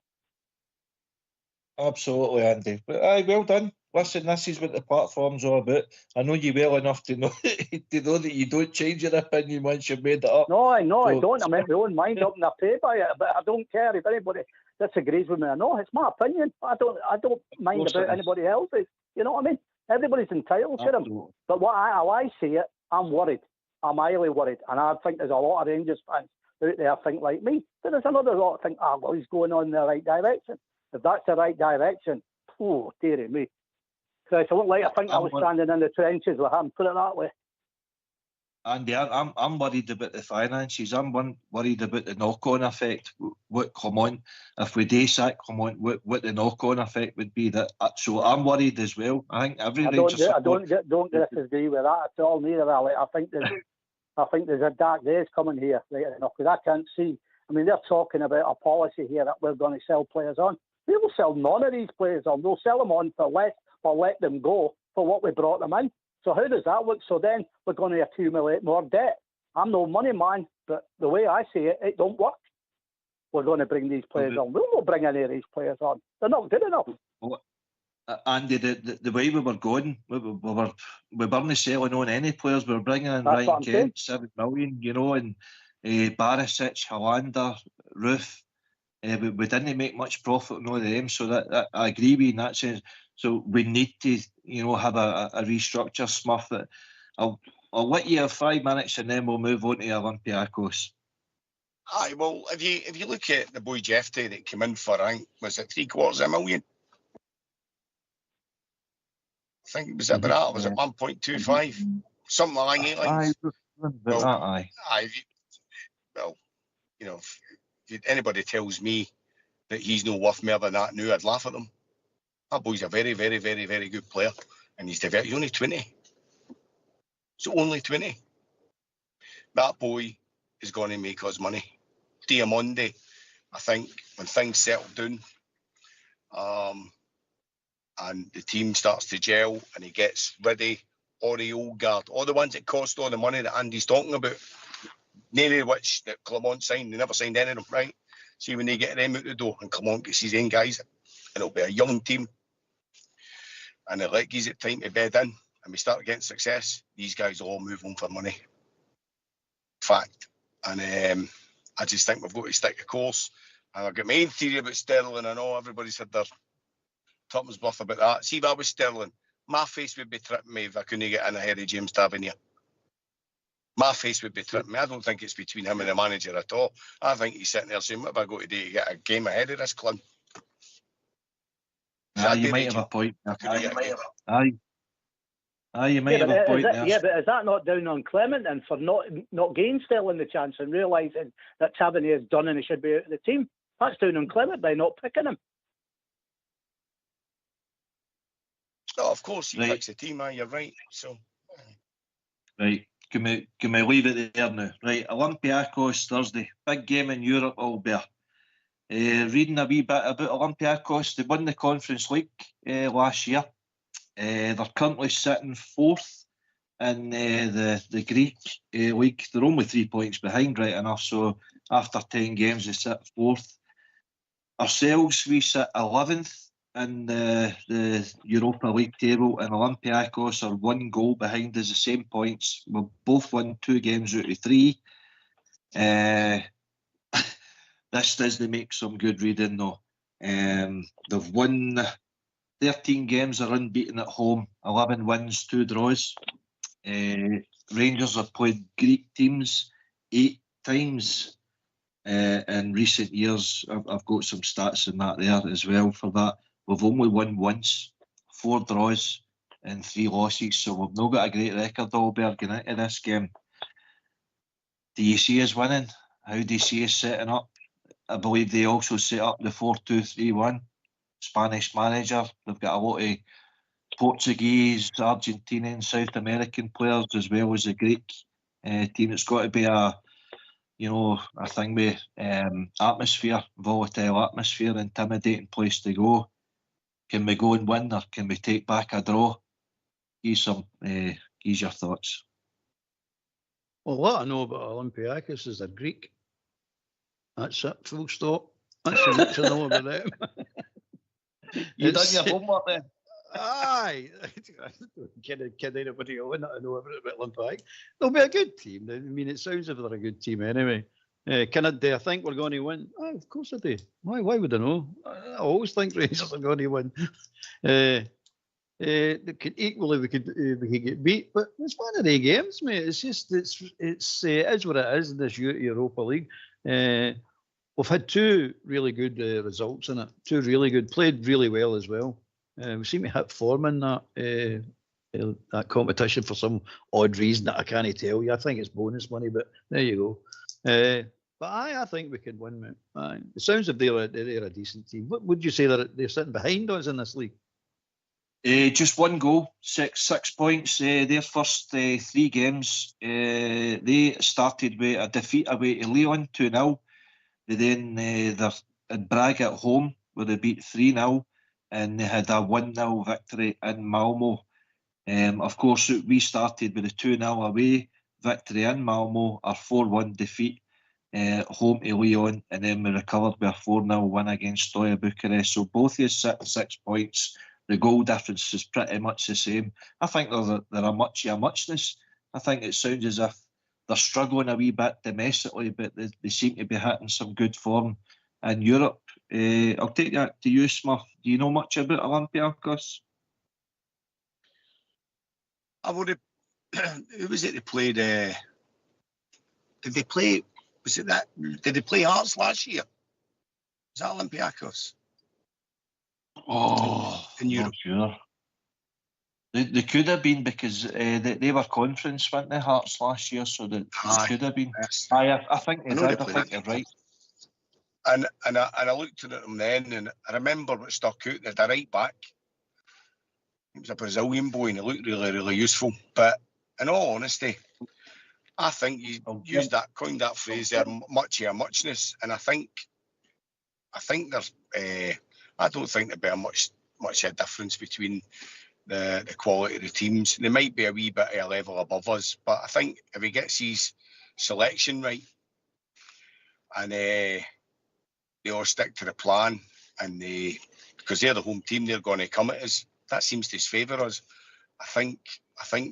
Absolutely, Andy. But aye, well done. Listen, this is what the platform's all about. I know you well enough to know that you don't change your opinion once you've made it up. No, I don't. I make my own mind up and I pay by it, but I don't care if anybody disagrees with me or not. It's my opinion. I don't mind about anybody else's. You know what I mean? Everybody's entitled to them. But how I see it, I'm worried. I'm highly worried. And I think there's a lot of Rangers fans out there think like me. But there's another lot that think, well, he's going on in the right direction. If that's the right direction, oh, dearie me. Chris, I wouldn't like to think I was standing in the trenches with him, put it that way. Andy, I'm worried about the finances. I'm worried about the knock-on effect. What Clement, if we do sack Clement, what the knock-on effect would be. So I'm worried as well. I think every Rangers I don't disagree with that at all. Neither Ali. I think there's a dark days coming here, right enough, because I can't see. I mean, they're talking about a policy here that we're going to sell players on. We will sell none of these players on. We'll sell them on for less or let them go for what we brought them in. So how does that work? So then we're going to accumulate more debt. I'm no money man, but the way I see it, it don't work. We're going to bring these players on. We'll not bring any of these players on. They're not good enough. Well, Andy, the way we were going, we weren't selling on any players. We were bringing in Ryan Kent, 7 million, and Barisic, Hollander, Roof. We didn't make much profit on all of them, so that I agree with you in that sense. So we need to, have a restructure, Smurf. That I'll let you have 5 minutes and then we'll move on to Olympiacos. Aye, well, if you look at the boy Jeffrey that came in for, I think, was it $750,000? I think it was about that. Was it 1.25? Something along those lines. Aye. Well, if anybody tells me that he's no worth more than that now, I'd laugh at them. That boy's a very, very, very, very good player, and he's only 20. So only 20. That boy is going to make us money. Diamonde, I think, when things settle down, and the team starts to gel, and he gets ready, or the old guard, all the ones that cost all the money that Andy's talking about, nearly which that Clement signed, they never signed any of them, right? See, when they get them out the door and Clement gets his own guys, and it'll be a young team, and the like gives it time to bed in, and we start getting success, these guys will all move on for money. Fact. And I just think we've got to stick a course. And I've got my own theory about Sterling. I know everybody's had their Tottenham's bluff about that. See, if I was Sterling, my face would be tripping me if I couldn't get in ahead of James Tavernier. My face would be tripping me. I don't think it's between him and the manager at all. I think he's sitting there saying, what have I got to do to get a game ahead of this club? You might have a point. You might have a point there. Yeah, but is that not down on Clement and for not giving Sterling the chance and realising that Tavernier is done and he should be out of the team? That's down on Clement by not picking him. No, of course he picks the team, you're right. So, right, can we leave it there now? Right, Olympiacos Thursday, big game in Europe, Albert. Reading a wee bit about Olympiacos, they won the Conference League last year. They're currently sitting 4th in the Greek league. They're only 3 points behind, right enough. So after 10 games, they sit 4th. Ourselves, we sit 11th in the Europa League table, and Olympiacos are 1 goal behind us, the same points. We've both won 2 games out of 3. This doesn't make some good reading though. They've won 13 games, are unbeaten at home, 11 wins, 2 draws. Rangers have played Greek teams 8 times in recent years. I've got some stats in that there as well for that. We've only won once, 4 draws and 3 losses, so we've not got a great record, Alberg, going into this game. Do you see us winning? How do you see us setting up? I believe they also set up the 4-2-3-1. Spanish manager. They've got a lot of Portuguese, Argentinian, South American players, as well as the Greek team. It's got to be a thing with atmosphere, volatile atmosphere, intimidating place to go. Can we go and win, or can we take back a draw? Give your thoughts. Well, what I know about Olympiacos is they're Greek. That's it, full stop. That's how much I know about them. You done your homework then? Aye. I don't kid anybody on that I know about Olympiacos. They'll be a good team. I mean, it sounds as if they're a good team anyway. Do I think we're going to win? Oh, of course I do. Why would I know? I always think Rangers are going to win. We could get beat, but it's one of the games, mate. It's just it is what it is in this Europa League. We've had two really good results in it. Two really good, played really well as well. We seem to hit form in that competition for some odd reason that I can't tell you. I think it's bonus money, but there you go. But I think we could win, mate. Aye. It sounds as if they're a decent team. What would you say that they're sitting behind us in this league? Just one goal, 6 points. Their first 3 games, they started with a defeat away to Lyon, 2-0. Then they're at Braga at home, where they beat 3-0, and they had a 1-0 victory in Malmo. Of course, we started with a 2-0 away victory in Malmo, our 4-1 defeat home to Lyon, and then we recovered with a 4-0 win against Steaua Bucharest. So both of us sit 6 points. The goal difference is pretty much the same. I think they're a muchness. I think it sounds as if they're struggling a wee bit domestically, but they seem to be hitting some good form in Europe. I'll take that to you, Smurf. Do you know much about Olympiacos? I would have. Who was it they played? Did they play? Was it that? Did they play Hearts last year? Was that Olympiacos? Oh, in Europe. Not sure. They could have been, because they were conference, weren't they, Hearts last year? So they could have been. Yes. I think they did. They I think you're right. And I looked at them then, and I remember what stuck out. They had a right back. He was a Brazilian boy, and he looked really, really useful. But in all honesty, I think you coined that phrase there, muchness, and I think there's. I don't think there'd be a much a difference between the quality of the teams. They might be a wee bit of a level above us, but I think if he gets his selection right, and they all stick to the plan, and because they're the home team, they're going to come at us. That seems to favour us. I think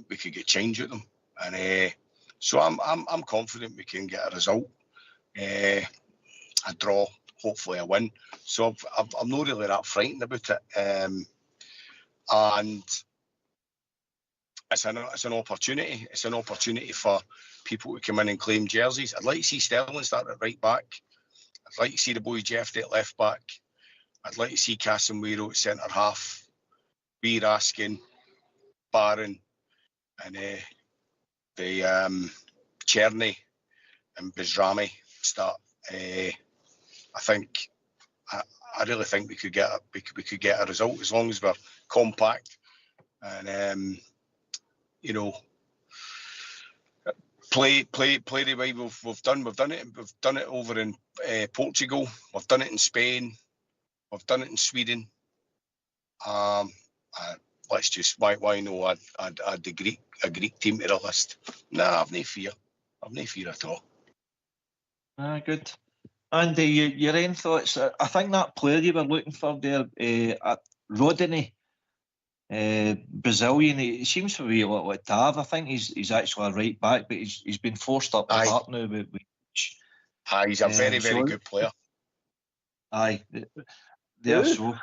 we could get change at them, and so I'm confident we can get a result, a draw, hopefully a win. So I'm not really that frightened about it, and it's an opportunity. It's an opportunity for people to come in and claim jerseys. I'd like to see Sterling start at right back. I'd like to see the boy Jeffrey at left back. I'd like to see Casemiro at centre half. We're asking Barron and the Cherny and Bizrami start. I really think we could get a result as long as we're compact and play the way we've done it. We've done it over in Portugal. We've done it in Spain. We've done it in Sweden. Let's just why no? Add a Greek team to the list. Nah, I've no fear. I've no fear at all. Good. Andy, your own thoughts? I think that player you were looking for there, Rodney, Brazilian, he seems to be a little like Tav. I think he's actually a right back, but he's been forced up the park now. Aye, he's a very, very good player. Aye, there so.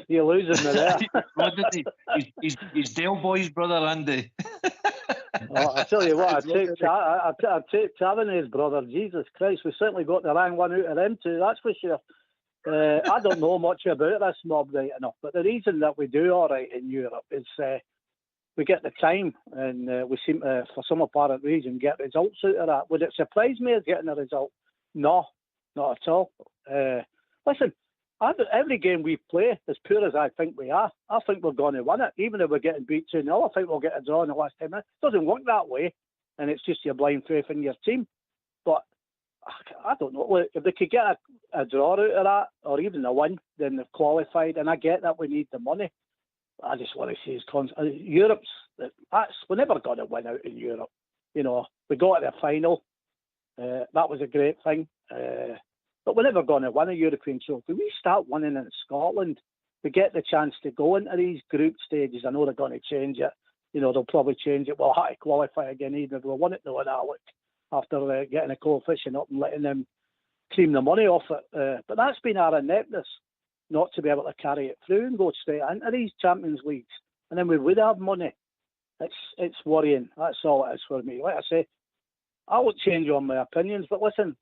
You're losing me there. Rodney, he's Del Boy's brother, Andy. Oh, I tell you what, I'd take Taverner's brother. Jesus Christ, we certainly got the wrong one out of them two, that's for sure. I don't know much about this mob right enough, but the reason that we do all right in Europe is we get the time, and we seem to, for some apparent reason, get results out of that. Would it surprise me as getting a result? No, not at all. Listen, Every game we play, as poor as I think we are, I think we're going to win it. Even if we're getting beat 2-0, I think we'll get a draw in the last 10 minutes. It doesn't work that way, and it's just your blind faith in your team. But I don't know. Look, if they could get a draw out of that, or even a win, then they've qualified. And I get that we need the money. I just want to see Europe's. We're never going to win out in Europe. You know, we got to the final. That was a great thing. But we're never going to win a European trophy. We start winning in Scotland, we get the chance to go into these group stages. I know they're going to change it. You know, they'll probably change it. We'll have to qualify again, even if we won it now in Alec, after getting a coefficient up and letting them cream the money off it. But that's been our ineptness, not to be able to carry it through and go straight into these Champions Leagues. And then we would have money. It's worrying. That's all it is for me. Like I say, I won't change on my opinions, but listen,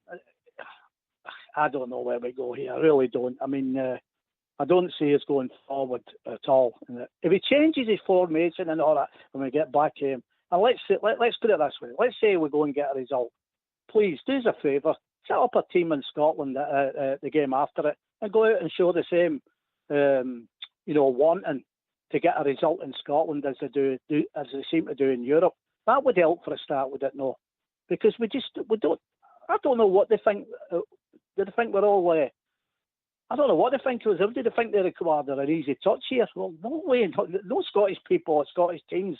I don't know where we go here. I really don't. I mean, I don't see us going forward at all. If he changes his formation and all that, when we get back him, and let's put it this way. Let's say we go and get a result. Please do us a favour. Set up a team in Scotland the game after it, and go out and show the same, wanting to get a result in Scotland as they seem to do in Europe. That would help for a start, would it not? Because we don't. I don't know what they think. Do they think we're all? I don't know what they think of us. Do they think they're an easy touch here? Well, no way. No Scottish people or Scottish teams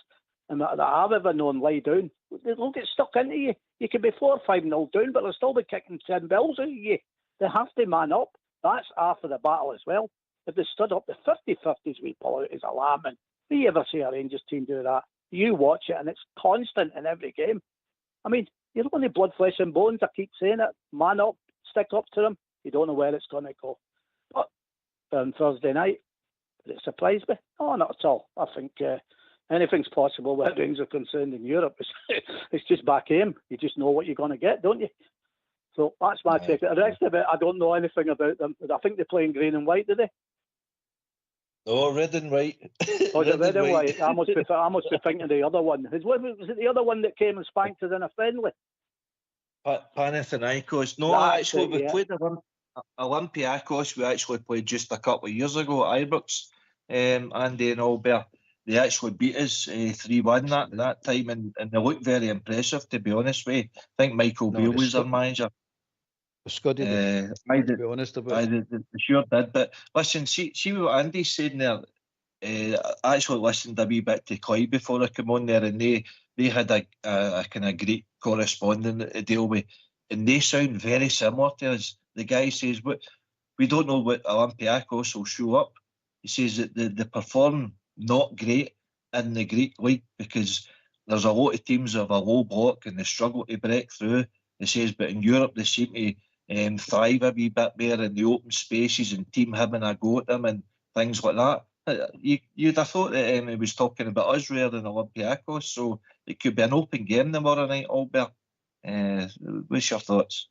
that I've ever known lie down. They'll get stuck into you. You could be 4-5-0 down, but they'll still be kicking 10 bells out of you. They have to man up. That's half of the battle as well. If they stood up, the 50-50s we pull out is alarming. Do you ever see a Rangers team do that? You watch it, and it's constant in every game. I mean, you're only blood, flesh and bones. I keep saying it. Man up, stick up to them. You don't know where it's going to go. But on Thursday night, did it surprise me? No, not at all. I think anything's possible where things are concerned in Europe. It's just back aim. You just know what you're going to get, don't you? So that's my take. The rest of it, I don't know anything about them. I think they're playing green and white, do they? Oh, red and white. Oh, red and white. I must be thinking of the other one. Was it the other one that came and spanked us in a friendly? Panathinaikos. No, actually, we played Olympiacos. We actually played just a couple of years ago at Ibrox. Andy and Albert, they actually beat us 3-1 that time, and they looked very impressive, to be honest with you. I think Michael Beale was their manager. Scotty, to be honest about it. They sure did. But listen, see what Andy's saying there. I actually listened a wee bit to Clyde before I come on there, and they had a kind of great correspondent to deal with, and they sound very similar to us. The guy says, we don't know what Olympiacos will show up. He says that they perform not great in the Greek league because there's a lot of teams that have a low block and they struggle to break through. He says, but in Europe they seem to thrive a wee bit more in the open spaces and team having a go at them and things like that. You'd have thought that he was talking about us rather than Olympiacos, so it could be an open game tomorrow night, Albert. What's your thoughts?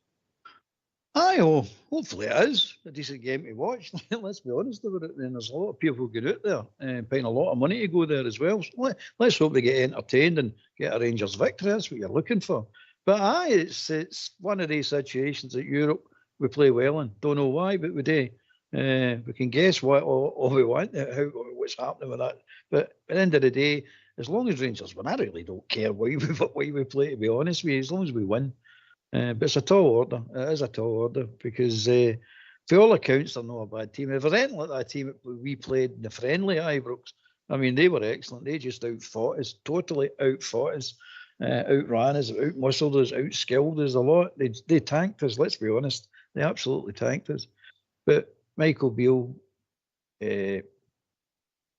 Hopefully it is a decent game to watch. Let's be honest about it. Then there's a lot of people going out there paying a lot of money to go there as well. So let's hope they get entertained and get a Rangers victory. That's what you're looking for. But it's one of these situations that Europe we play well in. Don't know why, but we do. We can guess what all we want, what's happening with that. But at the end of the day, as long as Rangers win, I really don't care why we play, to be honest with you, as long as we win. But it's a tall order. It is a tall order because, for all accounts, they're not a bad team. If they're anything like that team we played in the friendly at Ibrox, I mean, they were excellent. They just outfought us, totally outfought us, outran us, outmuscled us, outskilled us a lot. They tanked us, let's be honest. They absolutely tanked us. But Michael Beale said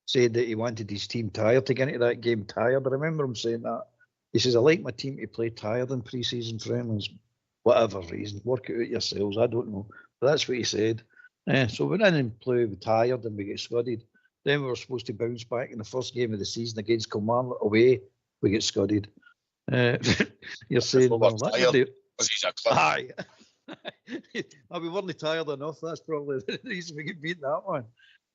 that he wanted his team tired to get into that game tired. I remember him saying that. He says, I like my team to play tired in pre-season friendlies. Whatever reason, work it out yourselves. I don't know. But that's what he said. So we went in and played tired and we get scudded. Then we were supposed to bounce back in the first game of the season against Clement away. We get scudded. You're saying, well, that's the... Aye. We weren't tired enough. That's probably the reason we get beat that one.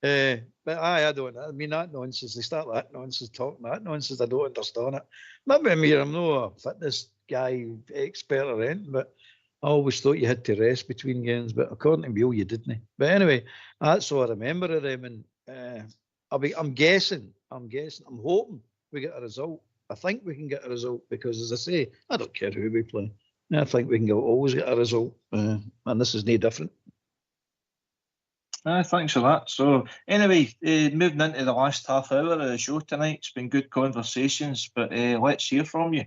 But I don't know. I mean, that nonsense. They start that nonsense, talking that nonsense. I don't understand it. Maybe I'm not a fitness guy, expert or anything, but I always thought you had to rest between games, but according to Beale, you didn't. But anyway, that's all I remember of them. And I'm guessing, I'm hoping we get a result. I think we can get a result because, as I say, I don't care who we play. I think we can always get a result, and this is no different. Thanks for that. So anyway, moving into the last half hour of the show tonight, it's been good conversations, but let's hear from you.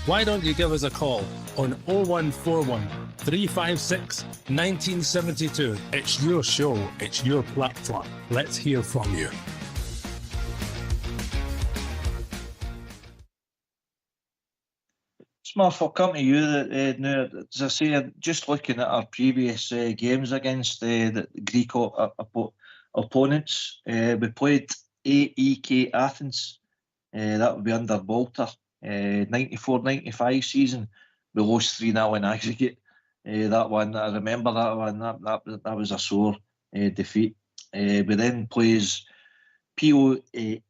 Why don't you give us a call on 0141 356 1972? It's your show, it's your platform. Let's hear from you. Smurf, I'll come to you now. As I say, just looking at our previous games against the Greek opponents, we played AEK Athens. That would be under Walter. 94-95 season. We lost 3-0 in aggregate. That one, I remember that one. That was a sore defeat. We then plays POAOK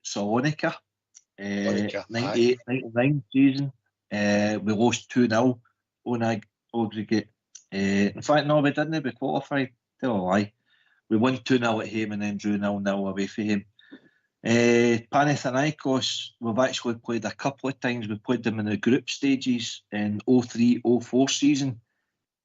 Salonika. 98-99 season. We lost 2-0 on aggregate. In fact, no, we didn't. We qualified. Tell a lie. We won 2-0 at home and then drew 0-0 away from him. Panathinaikos, we've actually played a couple of times. We played them in the group stages in 03-04 season.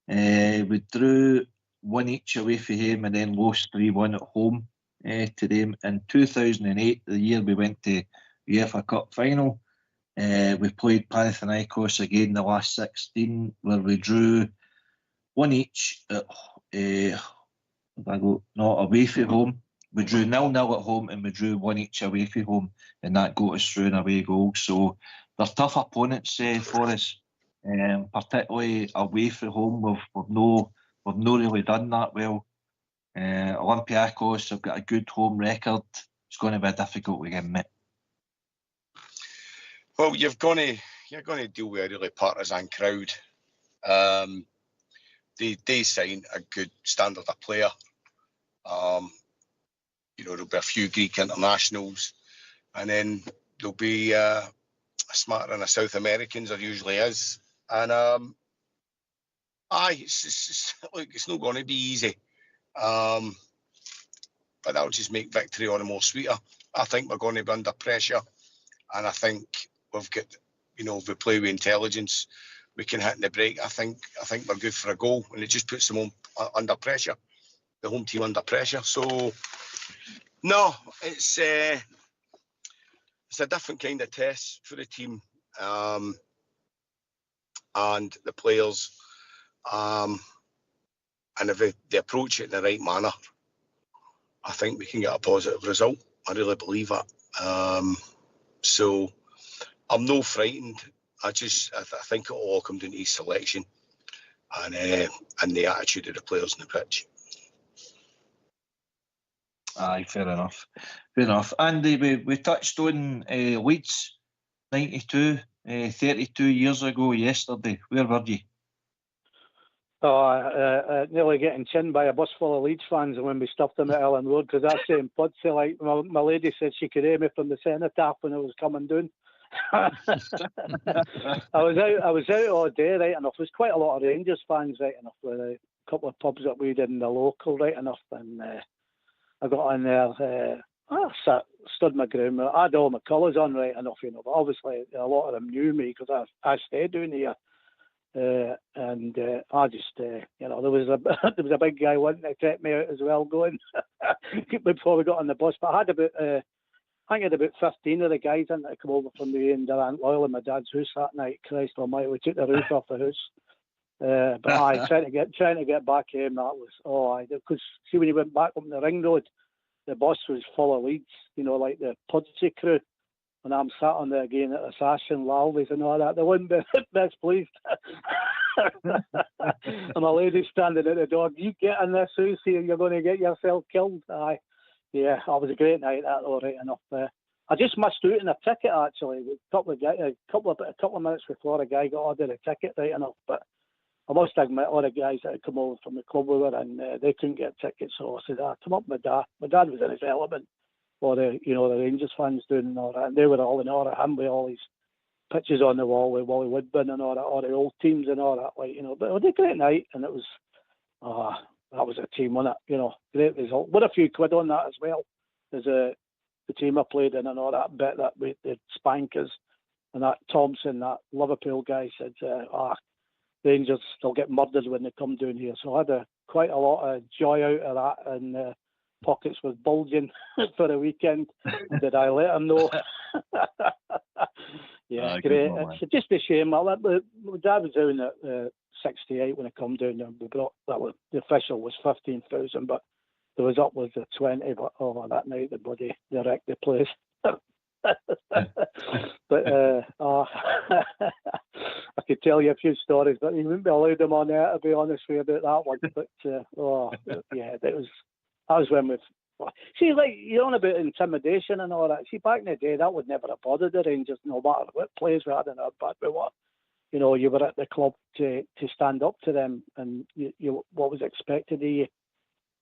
We drew 1 each away from him and then lost 3-1 at home to them. In 2008, the year we went to UEFA Cup final, we played Panathinaikos again the last 16, where we drew 1 each at away from home. We drew 0-0 at home and we drew 1 each away from home, and that got us through an away goal. So they're tough opponents for us, particularly away from home. We've not really done that well. Olympiacos have got a good home record. It's going to be difficult again, mate. Well, you're going to deal with a really partisan crowd. They sign a good standard of player. There'll be a few Greek internationals, and then there'll be a smattering of South Americans. There usually is, and it's not going to be easy. But that'll just make victory all the more sweeter. I think we're going to be under pressure, and I think we've got, if we play with intelligence, we can hit in the break. I think we're good for a goal, and it just puts them under pressure, the home team under pressure. So, no, it's a different kind of test for the team and the players, and if they approach it in the right manner, I think we can get a positive result. I really believe that. So I'm no frightened. I think it'll all come down to his selection and the attitude of the players on the pitch. Aye, fair enough. Andy, we touched on Leeds 92, 32 years ago yesterday. Where were you? Nearly getting chinned by a bus full of Leeds fans when we stuffed them at Ellen Road, because that's saying Pudsey, like my lady said she could hear me from the cenotaph when I was coming down. I was out all day, right enough. There's quite a lot of Rangers fans, right enough, with a couple of pubs that we did in the local, right enough, and I got in there, I stood my ground. I had all my colours on, right enough, but obviously a lot of them knew me because I stayed down here. I just, there was a big guy wanting to take me out as well, going before we got on the bus. But I had about 15 of the guys in that come over from the end of Aunt Loyal and my dad's house that night. Christ Almighty, we took the roof off the house. But trying to get back home, that was because see, when you went back up the ring road, the bus was full of Leeds, like the Pudsey crew. And I'm sat on there again at the Sash and Lalvies and all that. They wouldn't be best pleased. And my lady's standing at the door. You get in this house here, you're going to get yourself killed. Aye. Yeah, it was a great night, that, all right enough. I just missed out on a ticket, actually. A couple of minutes before a guy got ordered a ticket, right enough. But I must admit, all the guys that had come over from the club we were in, they couldn't get tickets. So I said, come up with Dad. My dad was in his element. Or the Rangers fans doing and all that, and they were all in awe of him with all his pictures on the wall with Wally Woodburn and all that, all the old teams and all that, like, you know. But it was a great night, and it was, that was a team, wasn't it? You know, great result. With a few quid on that as well. There's the team I played in and all that bit that we the Spankers and that Thompson, that Liverpool guy said, Rangers still get murdered when they come down here. So I had quite a lot of joy out of that, and pockets was bulging for the weekend. Did I let him know? Yeah, great. It's just a shame. My dad was down at 68 when I come down there. We brought the official was 15,000, but there was upwards of 20. But that night they wrecked the place. But I could tell you a few stories, but you wouldn't be allowed them on there, to be honest with you, about that one. But yeah, that was when we. See, like, you're on about intimidation and all that. See, back in the day, that would never have bothered the Rangers, no matter what players we had in our back. But what, you know, you were at the club to stand up to them, and you what was expected of you.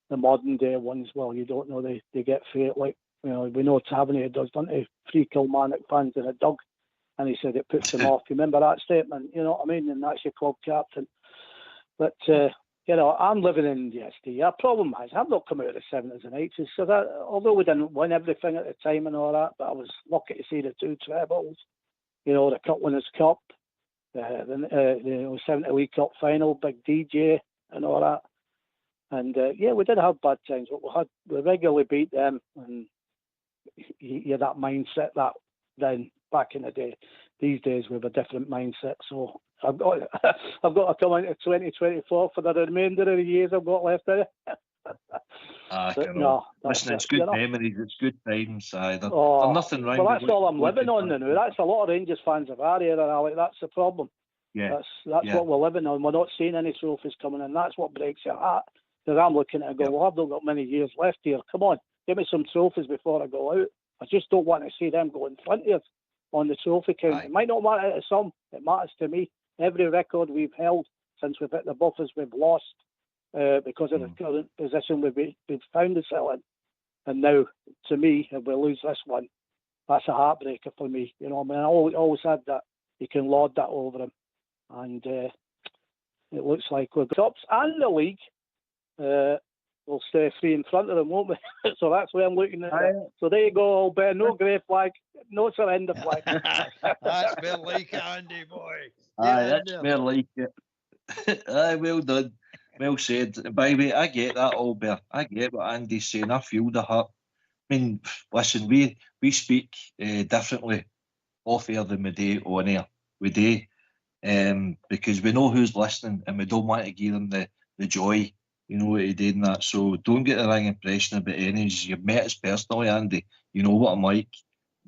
The modern day ones, well, you don't know, they get fate. Like, you know, we know Tavernier does, doesn't he? 3 Kilmarnock fans in a dug, and he said it puts them off. You remember that statement? You know what I mean? And that's your club captain. But you know, I'm living in the SD. Our problem is I've not come out of the 70s and 80s, so that although we didn't win everything at the time and all that, but I was lucky to see the 2 trebles. You know, the Cup Winners' Cup, the 70 League Cup final, big DJ and all that. And yeah, we did have bad times, but we regularly beat them, and you had that mindset that then back in the day. These days we have a different mindset. So I've got to come into 2024 for the remainder of the years I've got left of it. Listen, it's good memories, it's good times. There's nothing wrong. Well, that's all I'm living on now. That's a lot of Rangers fans of our era, Alec. That's the problem. Yeah, that's what we're living on. We're not seeing any trophies coming in. That's what breaks your heart. Because I'm looking at it and go, well, I've not got many years left here. Come on, give me some trophies before I go out. I just don't want to see them go in front of us on the trophy count. It might not matter to some. It matters to me. Every record we've held since we've hit the buffers, we've lost because of the current position we've found ourselves in. And now, to me, if we lose this one, that's a heartbreaker for me. You know, I mean, I always had that. You can lord that over him. And it looks like we're tops and the league. We'll stay 3 in front of them, won't we? So that's where I'm looking at. So there you go, Albert. No grey flag, no surrender flag. That's more like it, Andy, boy. That's more like it. Well done. Well said. By the way, I get that, Albert. I get what Andy's saying. I feel the hurt. I mean, listen, we speak differently off air than we do on air. We do. Because we know who's listening, and we don't want to give them the joy. You know what he did in that. So don't get the wrong impression about any. You've met us personally, Andy. You know what I'm like.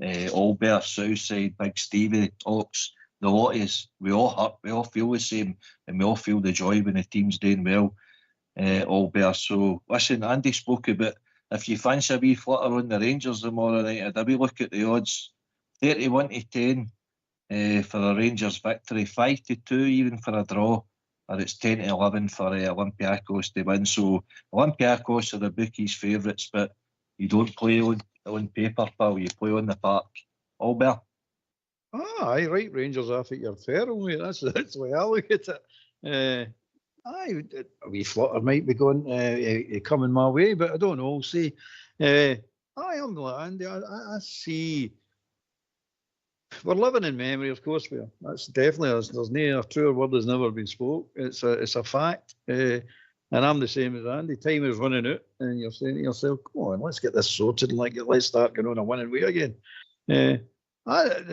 Albert, Southside, Big Stevie, Ox, the lot of us. We all hurt. We all feel the same. And we all feel the joy when the team's doing well, Albert. So listen, Andy spoke about if you fancy a wee flutter on the Rangers tomorrow night, I'd a wee look at the odds. 31-10 for a Rangers victory. 5-2 even for a draw. Or it's 10-11 for Olympiacos to win. So Olympiacos are the bookies' favourites, but you don't play on paper, pal. You play on the park. Albert? Aye, right, Rangers. I think you're fair on me. That's the way I look at it. A wee flutter might be going coming my way, but I don't know. We'll see. I'm like Andy. I see. We're living in memory, of course we are. That's definitely, there's no a truer word has never been spoke. It's a fact. And I'm the same as Andy. Time is running out, and you're saying to yourself, come on, let's get this sorted, and let's start going on a winning way again. The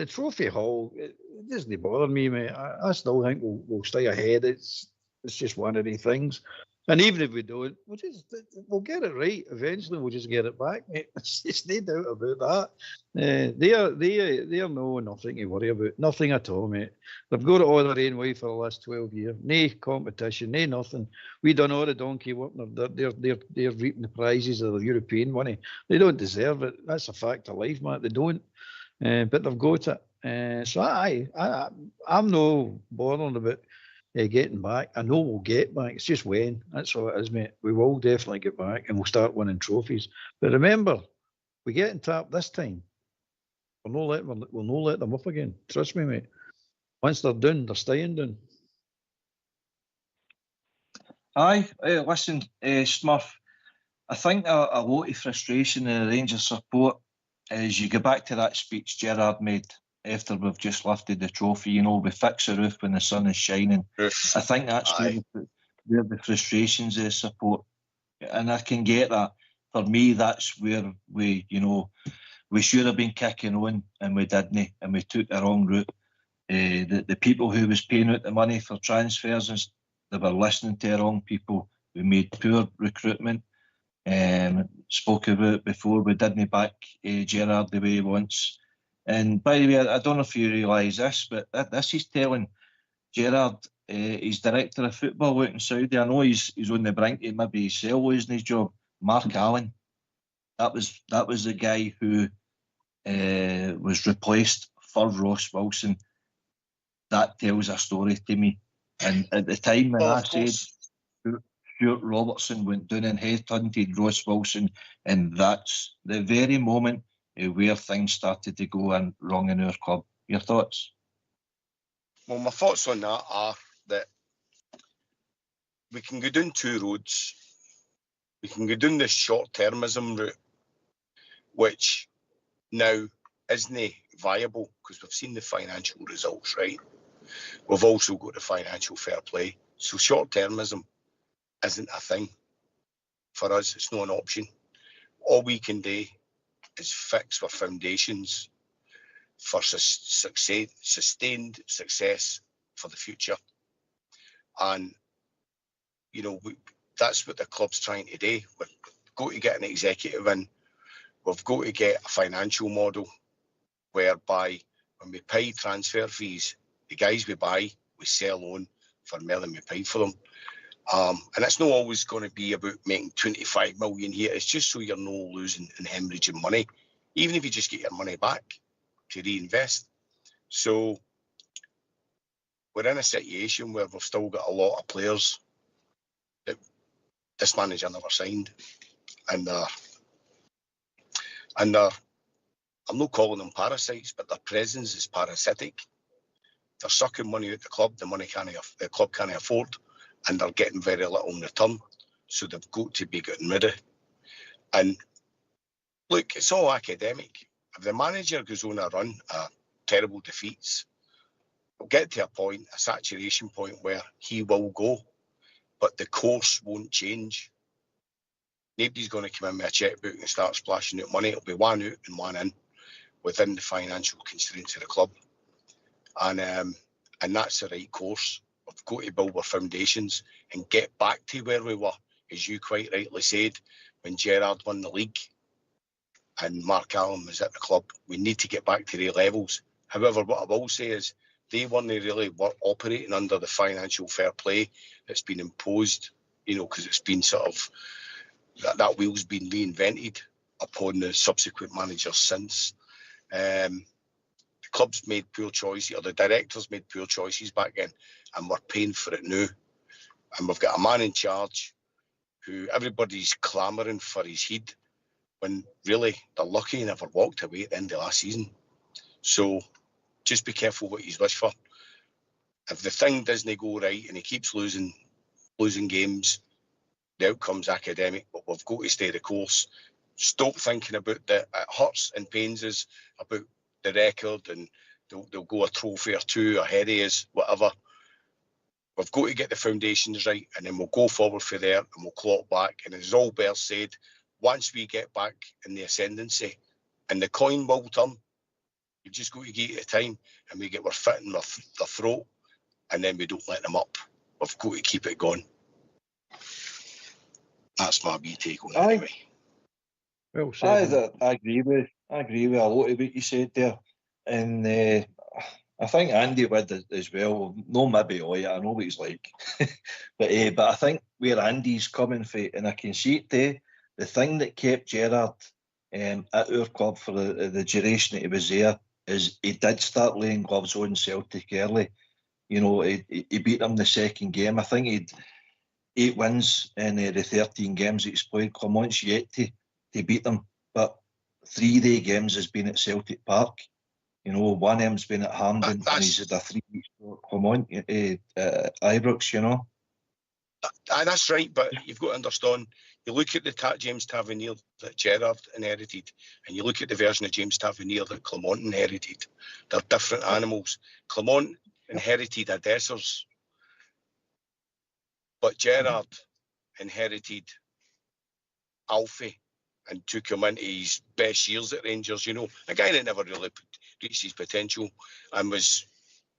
trophy haul, it doesn't bother me, mate. I still think we'll stay ahead. It's just one of the things. And even if we don't, we'll get it right eventually. We'll just get it back, mate. There's just no doubt about that. They're nothing to worry about. Nothing at all, mate. They've got it all their own way for the last 12 years. No competition, no nothing. We done all the donkey work. They're reaping the prizes of the European money. They don't deserve it. That's a fact of life, mate. They don't. But they've got it. So I'm no bothered about getting back. I know we'll get back. It's just when. That's all it is, mate. We will definitely get back, and we'll start winning trophies. But remember, we get in tap this time. We'll not let them up again. Trust me, mate. Once they're down, they're staying down. Aye, listen, Smurf, I think a lot of frustration in the Rangers support is you go back to that speech Gerrard made after we've just lifted the trophy, we fix the roof when the sun is shining. Oof. I think that's where the frustrations is support. And I can get that. For me, that's where we should have been kicking on and we didn't, and we took the wrong route. The people who was paying out the money for transfers, they were listening to the wrong people. We made poor recruitment. Spoke about it before, we didn't back Gerrard the way he wants. And by the way, I don't know if you realise this, but this is telling Gerrard, he's director of football out in Saudi. I know he's on the brink of maybe losing his job. Mark Allen, that was the guy who was replaced for Ross Wilson. That tells a story to me. And at the time when I said Stuart Robertson went down and headhunted Ross Wilson, and that's the very moment where things started to go wrong in our club. Your thoughts? Well, my thoughts on that are that we can go down two roads. We can go down the short-termism route, which now isn't viable because we've seen the financial results, right? We've also got the financial fair play. So short-termism isn't a thing for us. It's not an option. All we can do is fix our foundations for sustained success for the future. And, that's what the club's trying to do. We've got to get an executive in. We've got to get a financial model whereby when we pay transfer fees, the guys we buy, we sell on for more than we paid for them. And it's not always going to be about making 25 million here. It's just so you're not losing and hemorrhaging money, even if you just get your money back to reinvest. So we're in a situation where we've still got a lot of players that this manager never signed. And I'm not calling them parasites, but their presence is parasitic. They're sucking money out the club, the club can't afford, and they're getting very little in return. So they've got to be getting rid of. And look, it's all academic. If the manager goes on a run, terrible defeats, we'll get to a saturation point where he will go, but the course won't change. Nobody's going to come in with a checkbook and start splashing out money. It'll be one out and one in within the financial constraints of the club. And that's the right course. We've got to build our foundations and get back to where we were, as you quite rightly said, when Gerrard won the league and Mark Allen was at the club. We need to get back to their levels. However, what I will say is they weren't really operating under the financial fair play that's been imposed, because it's been sort of, that wheel's been reinvented upon the subsequent managers since. The club's made poor choices, or the directors made poor choices back then, and we're paying for it now. And we've got a man in charge who everybody's clamouring for his head, when really they're lucky he never walked away at the end of last season. So just be careful what you wish for. If the thing doesn't go right and he keeps losing games, the outcome's academic, but we've got to stay the course. Stop thinking about that. It hurts and pains us about the record, and they'll go a trophy or two ahead of us, whatever. We've got to get the foundations right, and then we'll go forward from there, and we'll clock back. And as Albert said, once we get back in the ascendancy, and the coin will turn, you've just got to give it time, and we get our foot in their throat, and then we don't let them up. We've got to keep it going. That's my wee take on it anyway. Well said. I agree with a lot of what you said there, and I think Andy would as well. No, maybe all I know what he's like, but I think where Andy's coming from, and I can see it there. The thing that kept Gerrard at our club for the duration that he was there is he did start laying gloves on Celtic early. He beat them the second game. I think he'd 8 wins in the 13 games he's played. Clement's yet to beat them, but 3 day games has been at Celtic Park. You know, one of them's been at Hampden and he's had a 3-week Clement Ibrox, you know. That's right, but you've got to understand, you look at the James Tavernier that Gerrard inherited, and you look at the version of James Tavernier that Clement inherited. They're different animals. Clement inherited a Dessers, but Gerrard inherited Alfie and took him into his best years at Rangers, you know. A guy that never really reached his potential and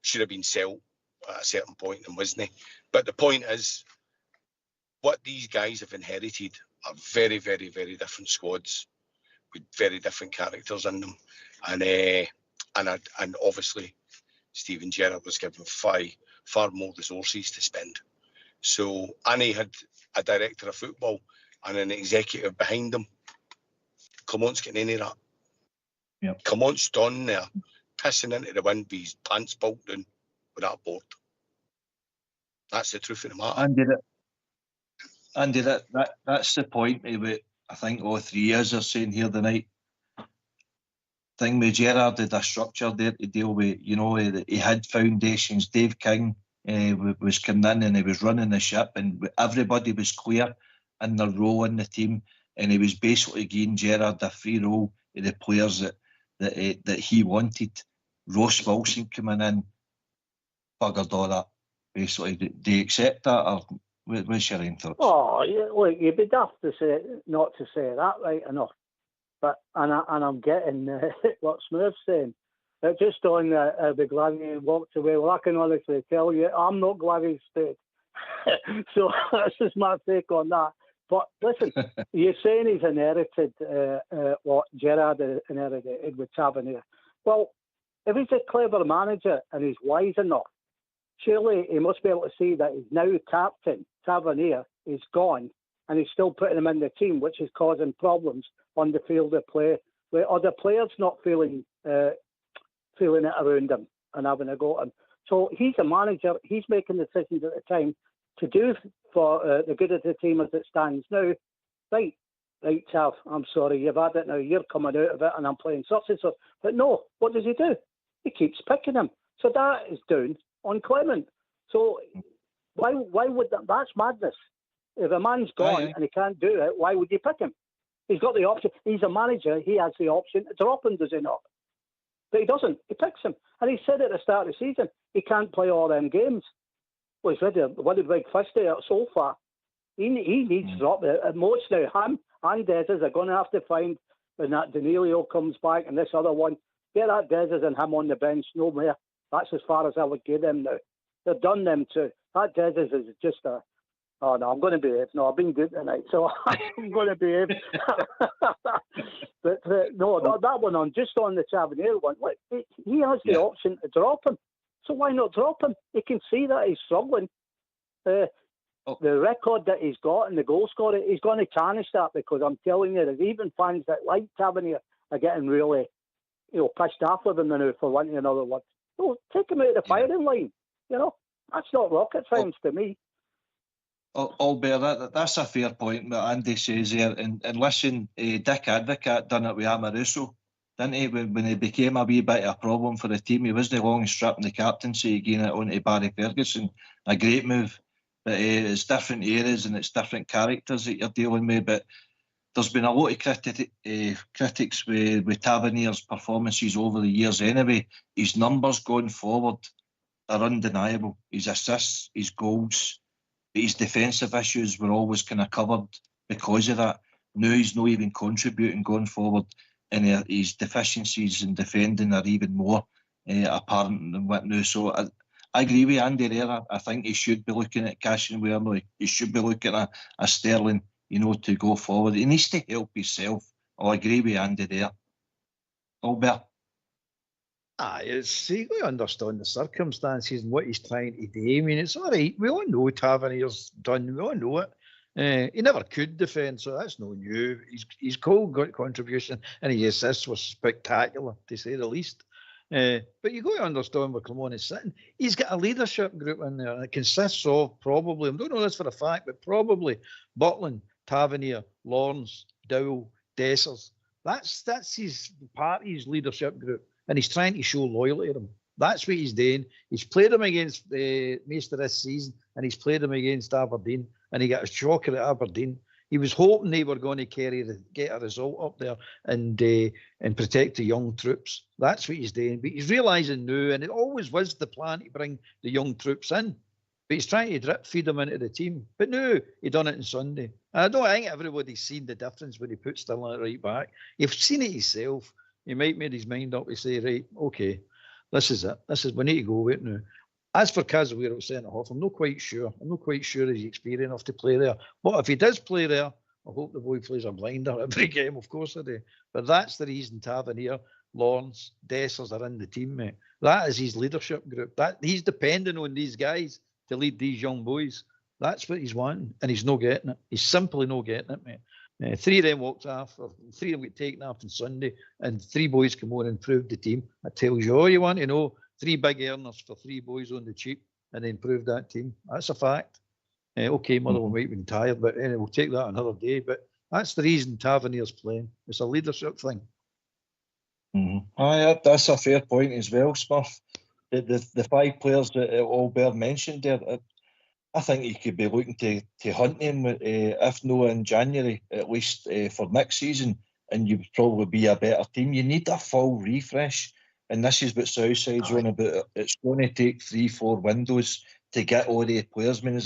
should have been sold at a certain point and wasn't. But the point is, what these guys have inherited are very, very, very different squads with very different characters in them. And obviously, Steven Gerrard was given far more resources to spend. So, and he had a director of football and an executive behind him. Clement's getting any of that. Yep. Clement's done there, pissing into the wind with his pants pulled down with that board. That's the truth of the matter. Andy, that's the point of it. I think all 3 years are saying here tonight. Thing with Gerrard had a structure there to deal with. You know, he had foundations. Dave King was coming in and he was running the ship, and everybody was clear in their role in the team. And he was basically giving Gerrard a free role to the players that he wanted. Ross Wilson coming in, buggered all that. Basically, do you accept that, or what's your own thoughts? Oh, look, you'd be daft to say not to say that, right enough. But and I'm getting what Smurf's saying. Just on the glad he walked away. Well, I can honestly tell you, I'm not glad he stayed. So that's just my take on that. But listen, you're saying he's inherited what Gerrard inherited with Tavernier. Well, if he's a clever manager and he's wise enough, surely he must be able to see that he's now captain. Tavernier is gone, and he's still putting him in the team, which is causing problems on the field of play, where other players not feeling it around him and having a go at him. So he's a manager. He's making decisions at the time to do for the good of the team as it stands now. Right, Tav, I'm sorry, you've had it now. You're coming out of it, and I'm playing such and such. But no, what does he do? He keeps picking him. So that is down on Clement. So why would that? That's madness. If a man's gone and he can't do it, why would you pick him? He's got the option. He's a manager. He has the option to drop him, does he not? But he doesn't. He picks him. And he said at the start of the season, he can't play all them games. Well, he's ready. What did Big Fish do so far? He needs to drop it. At most now, him and Dezes are going to have to find when that Danilo comes back and this other one. Get that Dezes and him on the bench. No more. That's as far as I would give them now. They've done them too. That Dezes is just a... Oh, no, I'm going to behave. No, I've been good tonight, so I'm going to behave. But no, that one on, just on the Tavernier one, look, he has the option to drop him. So why not drop him? He can see that he's struggling. The record that he's got and the goal scorer, he's going to tarnish that, because I'm telling you, there's even fans that like Tavernier are getting really, pissed off with him now, for wanting another one. So take him out of the firing line. That's not rocket science to me. Albert, that's a fair point that Andy says there. And listen, Dick Advocat done it with Amoruso, didn't he? When he became a wee bit of a problem for the team, he wasn't long stripping the captaincy, getting it onto Barry Ferguson. A great move. But it's different eras and it's different characters that you're dealing with. But there's been a lot of critics with Tavernier's performances over the years anyway. His numbers going forward are undeniable. His assists, his goals, his defensive issues were always kind of covered because of that. Now he's not even contributing going forward, and his deficiencies in defending are even more apparent than what now. So I agree with Andy there. I think he should be looking at cashing Werner. He should be looking at a Sterling, to go forward. He needs to help himself. I agree with Andy there. Albert? You got to understand the circumstances and what he's trying to do. I mean, it's all right. We all know Tavernier's done. We all know it. He never could defend, so that's no new. His goal contribution and his assists was spectacular, to say the least. But you got to understand where Clement is sitting. He's got a leadership group in there that consists of probably, I don't know this for a fact, but probably Butland, Tavernier, Lawrence, Dowell, Dessers. That's his party's leadership group. and he's trying to show loyalty to them. That's what he's doing. He's played them against most of this season, and he's played them against Aberdeen, and he got a shocker at Aberdeen. He was hoping they were going to get a result up there and protect the young troops. That's what he's doing. But he's realising now, and it always was the plan to bring the young troops in. But he's trying to drip feed them into the team. But no, he done it on Sunday. And I think everybody's seen the difference when he puts Stirling right back. You've seen it yourself. He might make his mind up to say, right, okay, this is it. We need to go with it now. As for Casemiro at centre-half, I'm not quite sure. I'm not quite sure he's experienced enough to play there. But if he does play there, I hope the boy plays a blinder every game, of course I do. But that's the reason Tavernier, Lawrence, Dessers are in the team, mate. That is his leadership group. He's depending on these guys to lead these young boys. That's what he's wanting, and he's not getting it. He's simply not getting it, mate. 3 of them walked off, or 3 of them got taken off on Sunday, and 3 boys come on and improved the team. That tells you all you want to know. 3 big earners for 3 boys on the cheap, and they improved that team. That's a fact. Okay, Motherwell might be tired, but anyway, we'll take that another day. But that's the reason Tavernier's playing. It's a leadership thing. That's a fair point as well, Smurf. The 5 players that Albert mentioned there, I think he could be looking to hunt them, if no in January, at least for next season, and you'd probably be a better team. You need a full refresh, and this is what Southside's on about. It's going to take 3-4 windows to get all the players. I mean,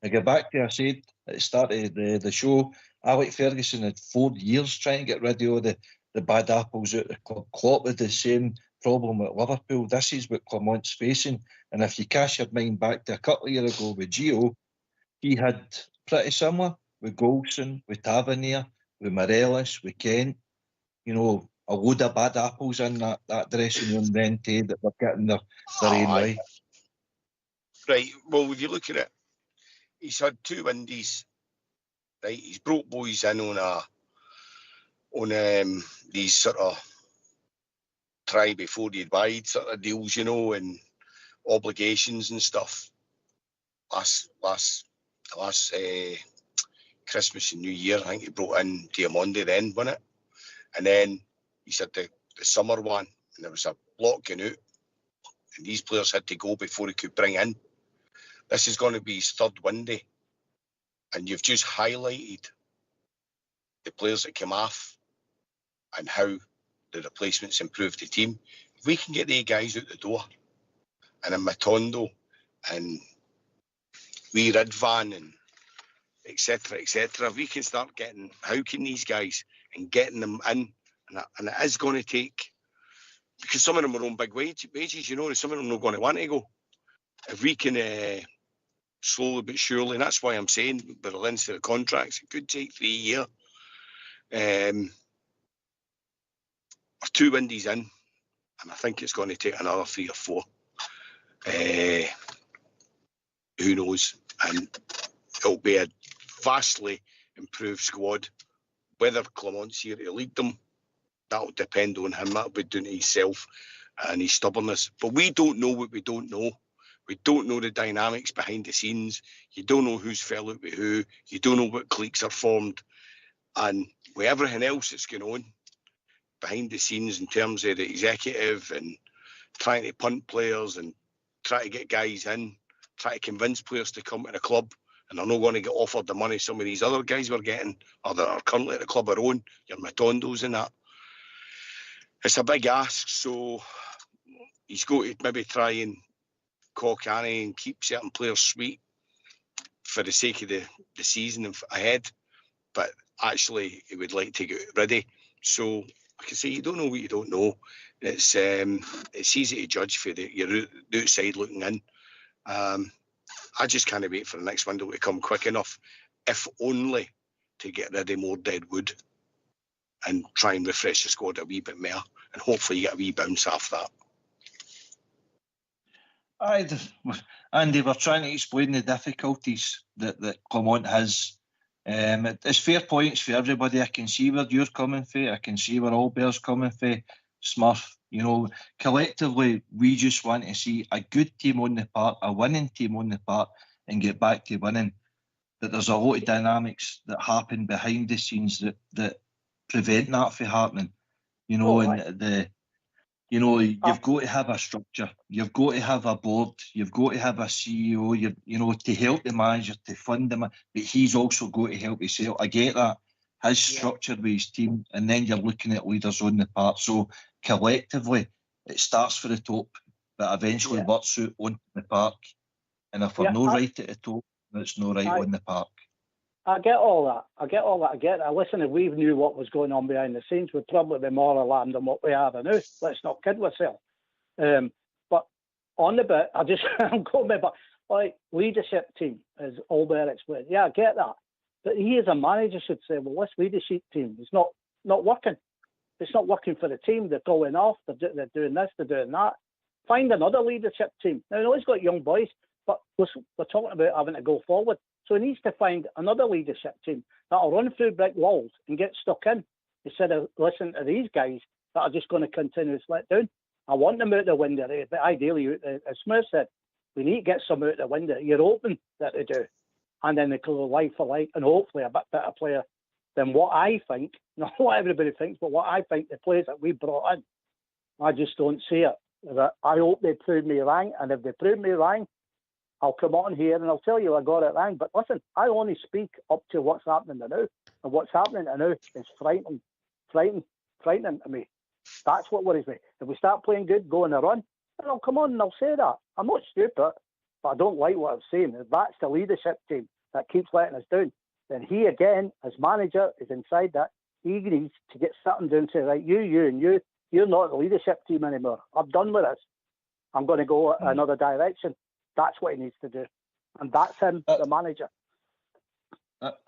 I go back to, I said at the start of the show, Alec Ferguson had 4 years trying to get rid of all the bad apples out of the club. Klopp had the same problem at Liverpool. This is what Clement's facing. And if you cast your mind back to a couple of years ago with Gio, he had pretty similar with Goldson, with Tavernier, with Morelos, with Kent. You know, a load of bad apples in that dressing room then, that were getting their own way. Right, well, if you look at it, he's had 2 windies. Right, he's brought boys in on these sort of try before you buy sort of deals, you know, and obligations and stuff. Last Christmas and New Year, I think he brought in Diamondi then, wasn't it? And then he said the summer one, and there was a block going out, and these players had to go before he could bring in. This is going to be his 3rd windy, and you've just highlighted the players that came off and how the replacements improved the team. If we can get the guys out the door, and in Matondo and wee Ridvan and etc., if we can start getting howking these guys and getting them in, and it is going to take, because some of them are on big wages, you know, and some of them are not going to want to go. If we can slowly but surely, and that's why I'm saying with the length of the contracts, it could take 3 years. We're 2 windies in, and I think it's going to take another 3 or 4. Who knows? And it'll be a vastly improved squad. Whether Clement's here to lead them, that'll depend on him. That'll be down to himself and his stubbornness. But we don't know what we don't know. We don't know the dynamics behind the scenes. You don't know who's fell out with who. You don't know what cliques are formed. And with everything else that's going on behind the scenes in terms of the executive and trying to punt players and try to get guys in, try to convince players to come to the club, and they're not going to get offered the money some of these other guys were getting, or that are currently at the club are on, your Matondos and that. It's a big ask, so he's got to maybe try and cock Annie and keep certain players sweet for the sake of the season ahead, but actually he would like to get ready. So like I say, you don't know what you don't know. It's easy to judge for you're outside looking in. I just can't wait for the next window to come quick enough, if only to get rid of more dead wood and try and refresh the squad a wee bit more, and hopefully you get a wee bounce off that. Andy, we're trying to explain the difficulties that Clement has. It's fair points for everybody. I can see where you're coming from. I can see where Albert's coming from. Smurf, you know, collectively, we just want to see a good team on the park, a winning team on the park, and get back to winning. That there's a lot of dynamics that happen behind the scenes that prevent that from happening. You know, You know, you've got to have a structure. You've got to have a board. You've got to have a CEO. You know, to help the manager, to fund him. But he's also got to help himself. I get that. His structure with his team, and then you're looking at leaders on the park. So collectively, it starts for the top, but eventually works out on the park. And if we're not right at the top, it's not right on the park. I get all that. I get that. Listen, if we knew what was going on behind the scenes, we'd probably be more alarmed than what we are now. Let's not kid ourselves. But on the bit, I'm going back. Like, leadership team, as Albert explained. Yeah, I get that. But he, as a manager, should say, well, this leadership team is not working. It's not working for the team. They're going off. They're doing this. They're doing that. Find another leadership team. Now, I know he's got young boys, but we're talking about having to go forward. So he needs to find another leadership team that'll run through brick walls and get stuck in instead of listening to these guys that are just going to continue to let down. I want them out the window, but ideally, as Smith said, we need to get some out the window. You're hoping that they do. And then they go like for like, and hopefully a bit better player than what I think, not what everybody thinks, but what I think the players that we brought in. I just don't see it. I hope they prove me wrong, and if they prove me wrong, I'll come on here and I'll tell you I got it wrong. But listen, I only speak up to what's happening now. And what's happening now is frightening to me. That's what worries me. If we start playing good, go on a run, then I'll come on and I'll say that. I'm not stupid, but I don't like what I'm saying. If that's the leadership team that keeps letting us down, then he, again, as manager, is inside that. He needs to get something down and say, right, you, and you, you're not the leadership team anymore. I'm done with this. I'm going to go another direction. That's what he needs to do. And that's him, the manager.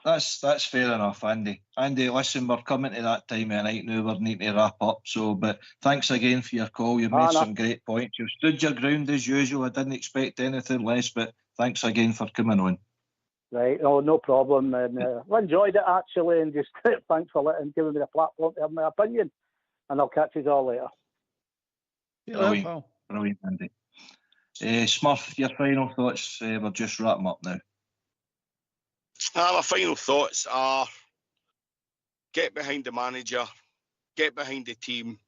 That's fair enough, Andy. Andy, listen, we're coming to that time of night now. We're needing to wrap up. But thanks again for your call. You've made some great points. You've stood your ground as usual. I didn't expect anything less, but thanks again for coming on. Right, no problem. And I enjoyed it, actually, and just thanks for giving me the platform to have my opinion. And I'll catch you all later. Brilliant, Andy. Smurf, your final thoughts? We're just wrapping up now. My final thoughts are get behind the manager, get behind the team,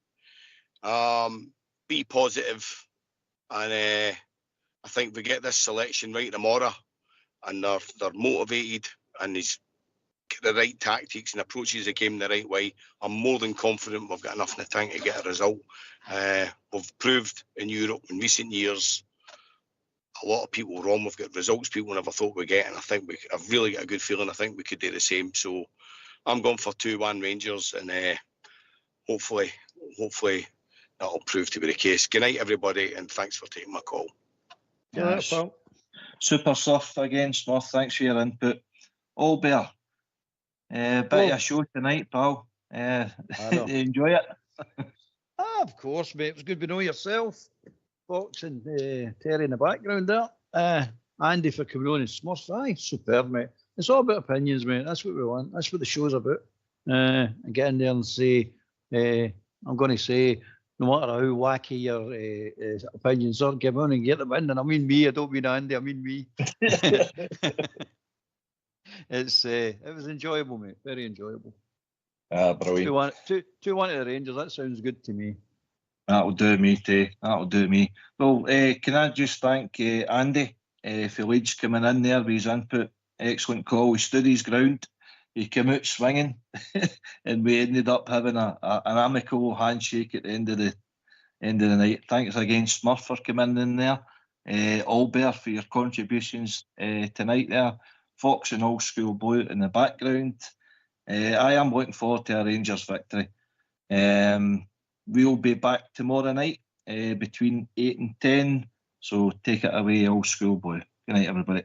be positive, and I think we get this selection right tomorrow, and they're motivated, and he's got the right tactics and approaches the game the right way. I'm more than confident we've got enough in the tank to get a result. We've proved in Europe in recent years a lot of people wrong. We've got results people never thought we'd get, and I think I've really got a good feeling. I think we could do the same. So I'm going for 2-1 Rangers, and hopefully that'll prove to be the case. Good night, everybody, and thanks for taking my call. Yes. Super stuff again, Smurf. Thanks for your input. Albert, bit of a show tonight, pal. Enjoy it? Of course, mate. It was good to know yourself. Fox and Terry in the background there. Andy for coming on and Smurf. Aye, superb, mate. It's all about opinions, mate. That's what we want. That's what the show's about. And get in there and say, I'm going to say, no matter how wacky your opinions are, give on and get them in. And I mean me, I don't mean Andy, I mean me. It was enjoyable, mate. Very enjoyable. Brilliant. 2-1 to the Rangers. That sounds good to me. That'll do me, Tay. That'll do me. Well, can I just thank Andy for Leeds coming in there with his input. Excellent call. He stood his ground. He came out swinging, and we ended up having an amicable handshake at the end of the night. Thanks again, Smurf, for coming in there. Albert for your contributions tonight there. Fox and Old School Blue in the background. I am looking forward to a Rangers victory. We'll be back tomorrow night between 8 and 10. So take it away, Old School Blue. Good night, everybody.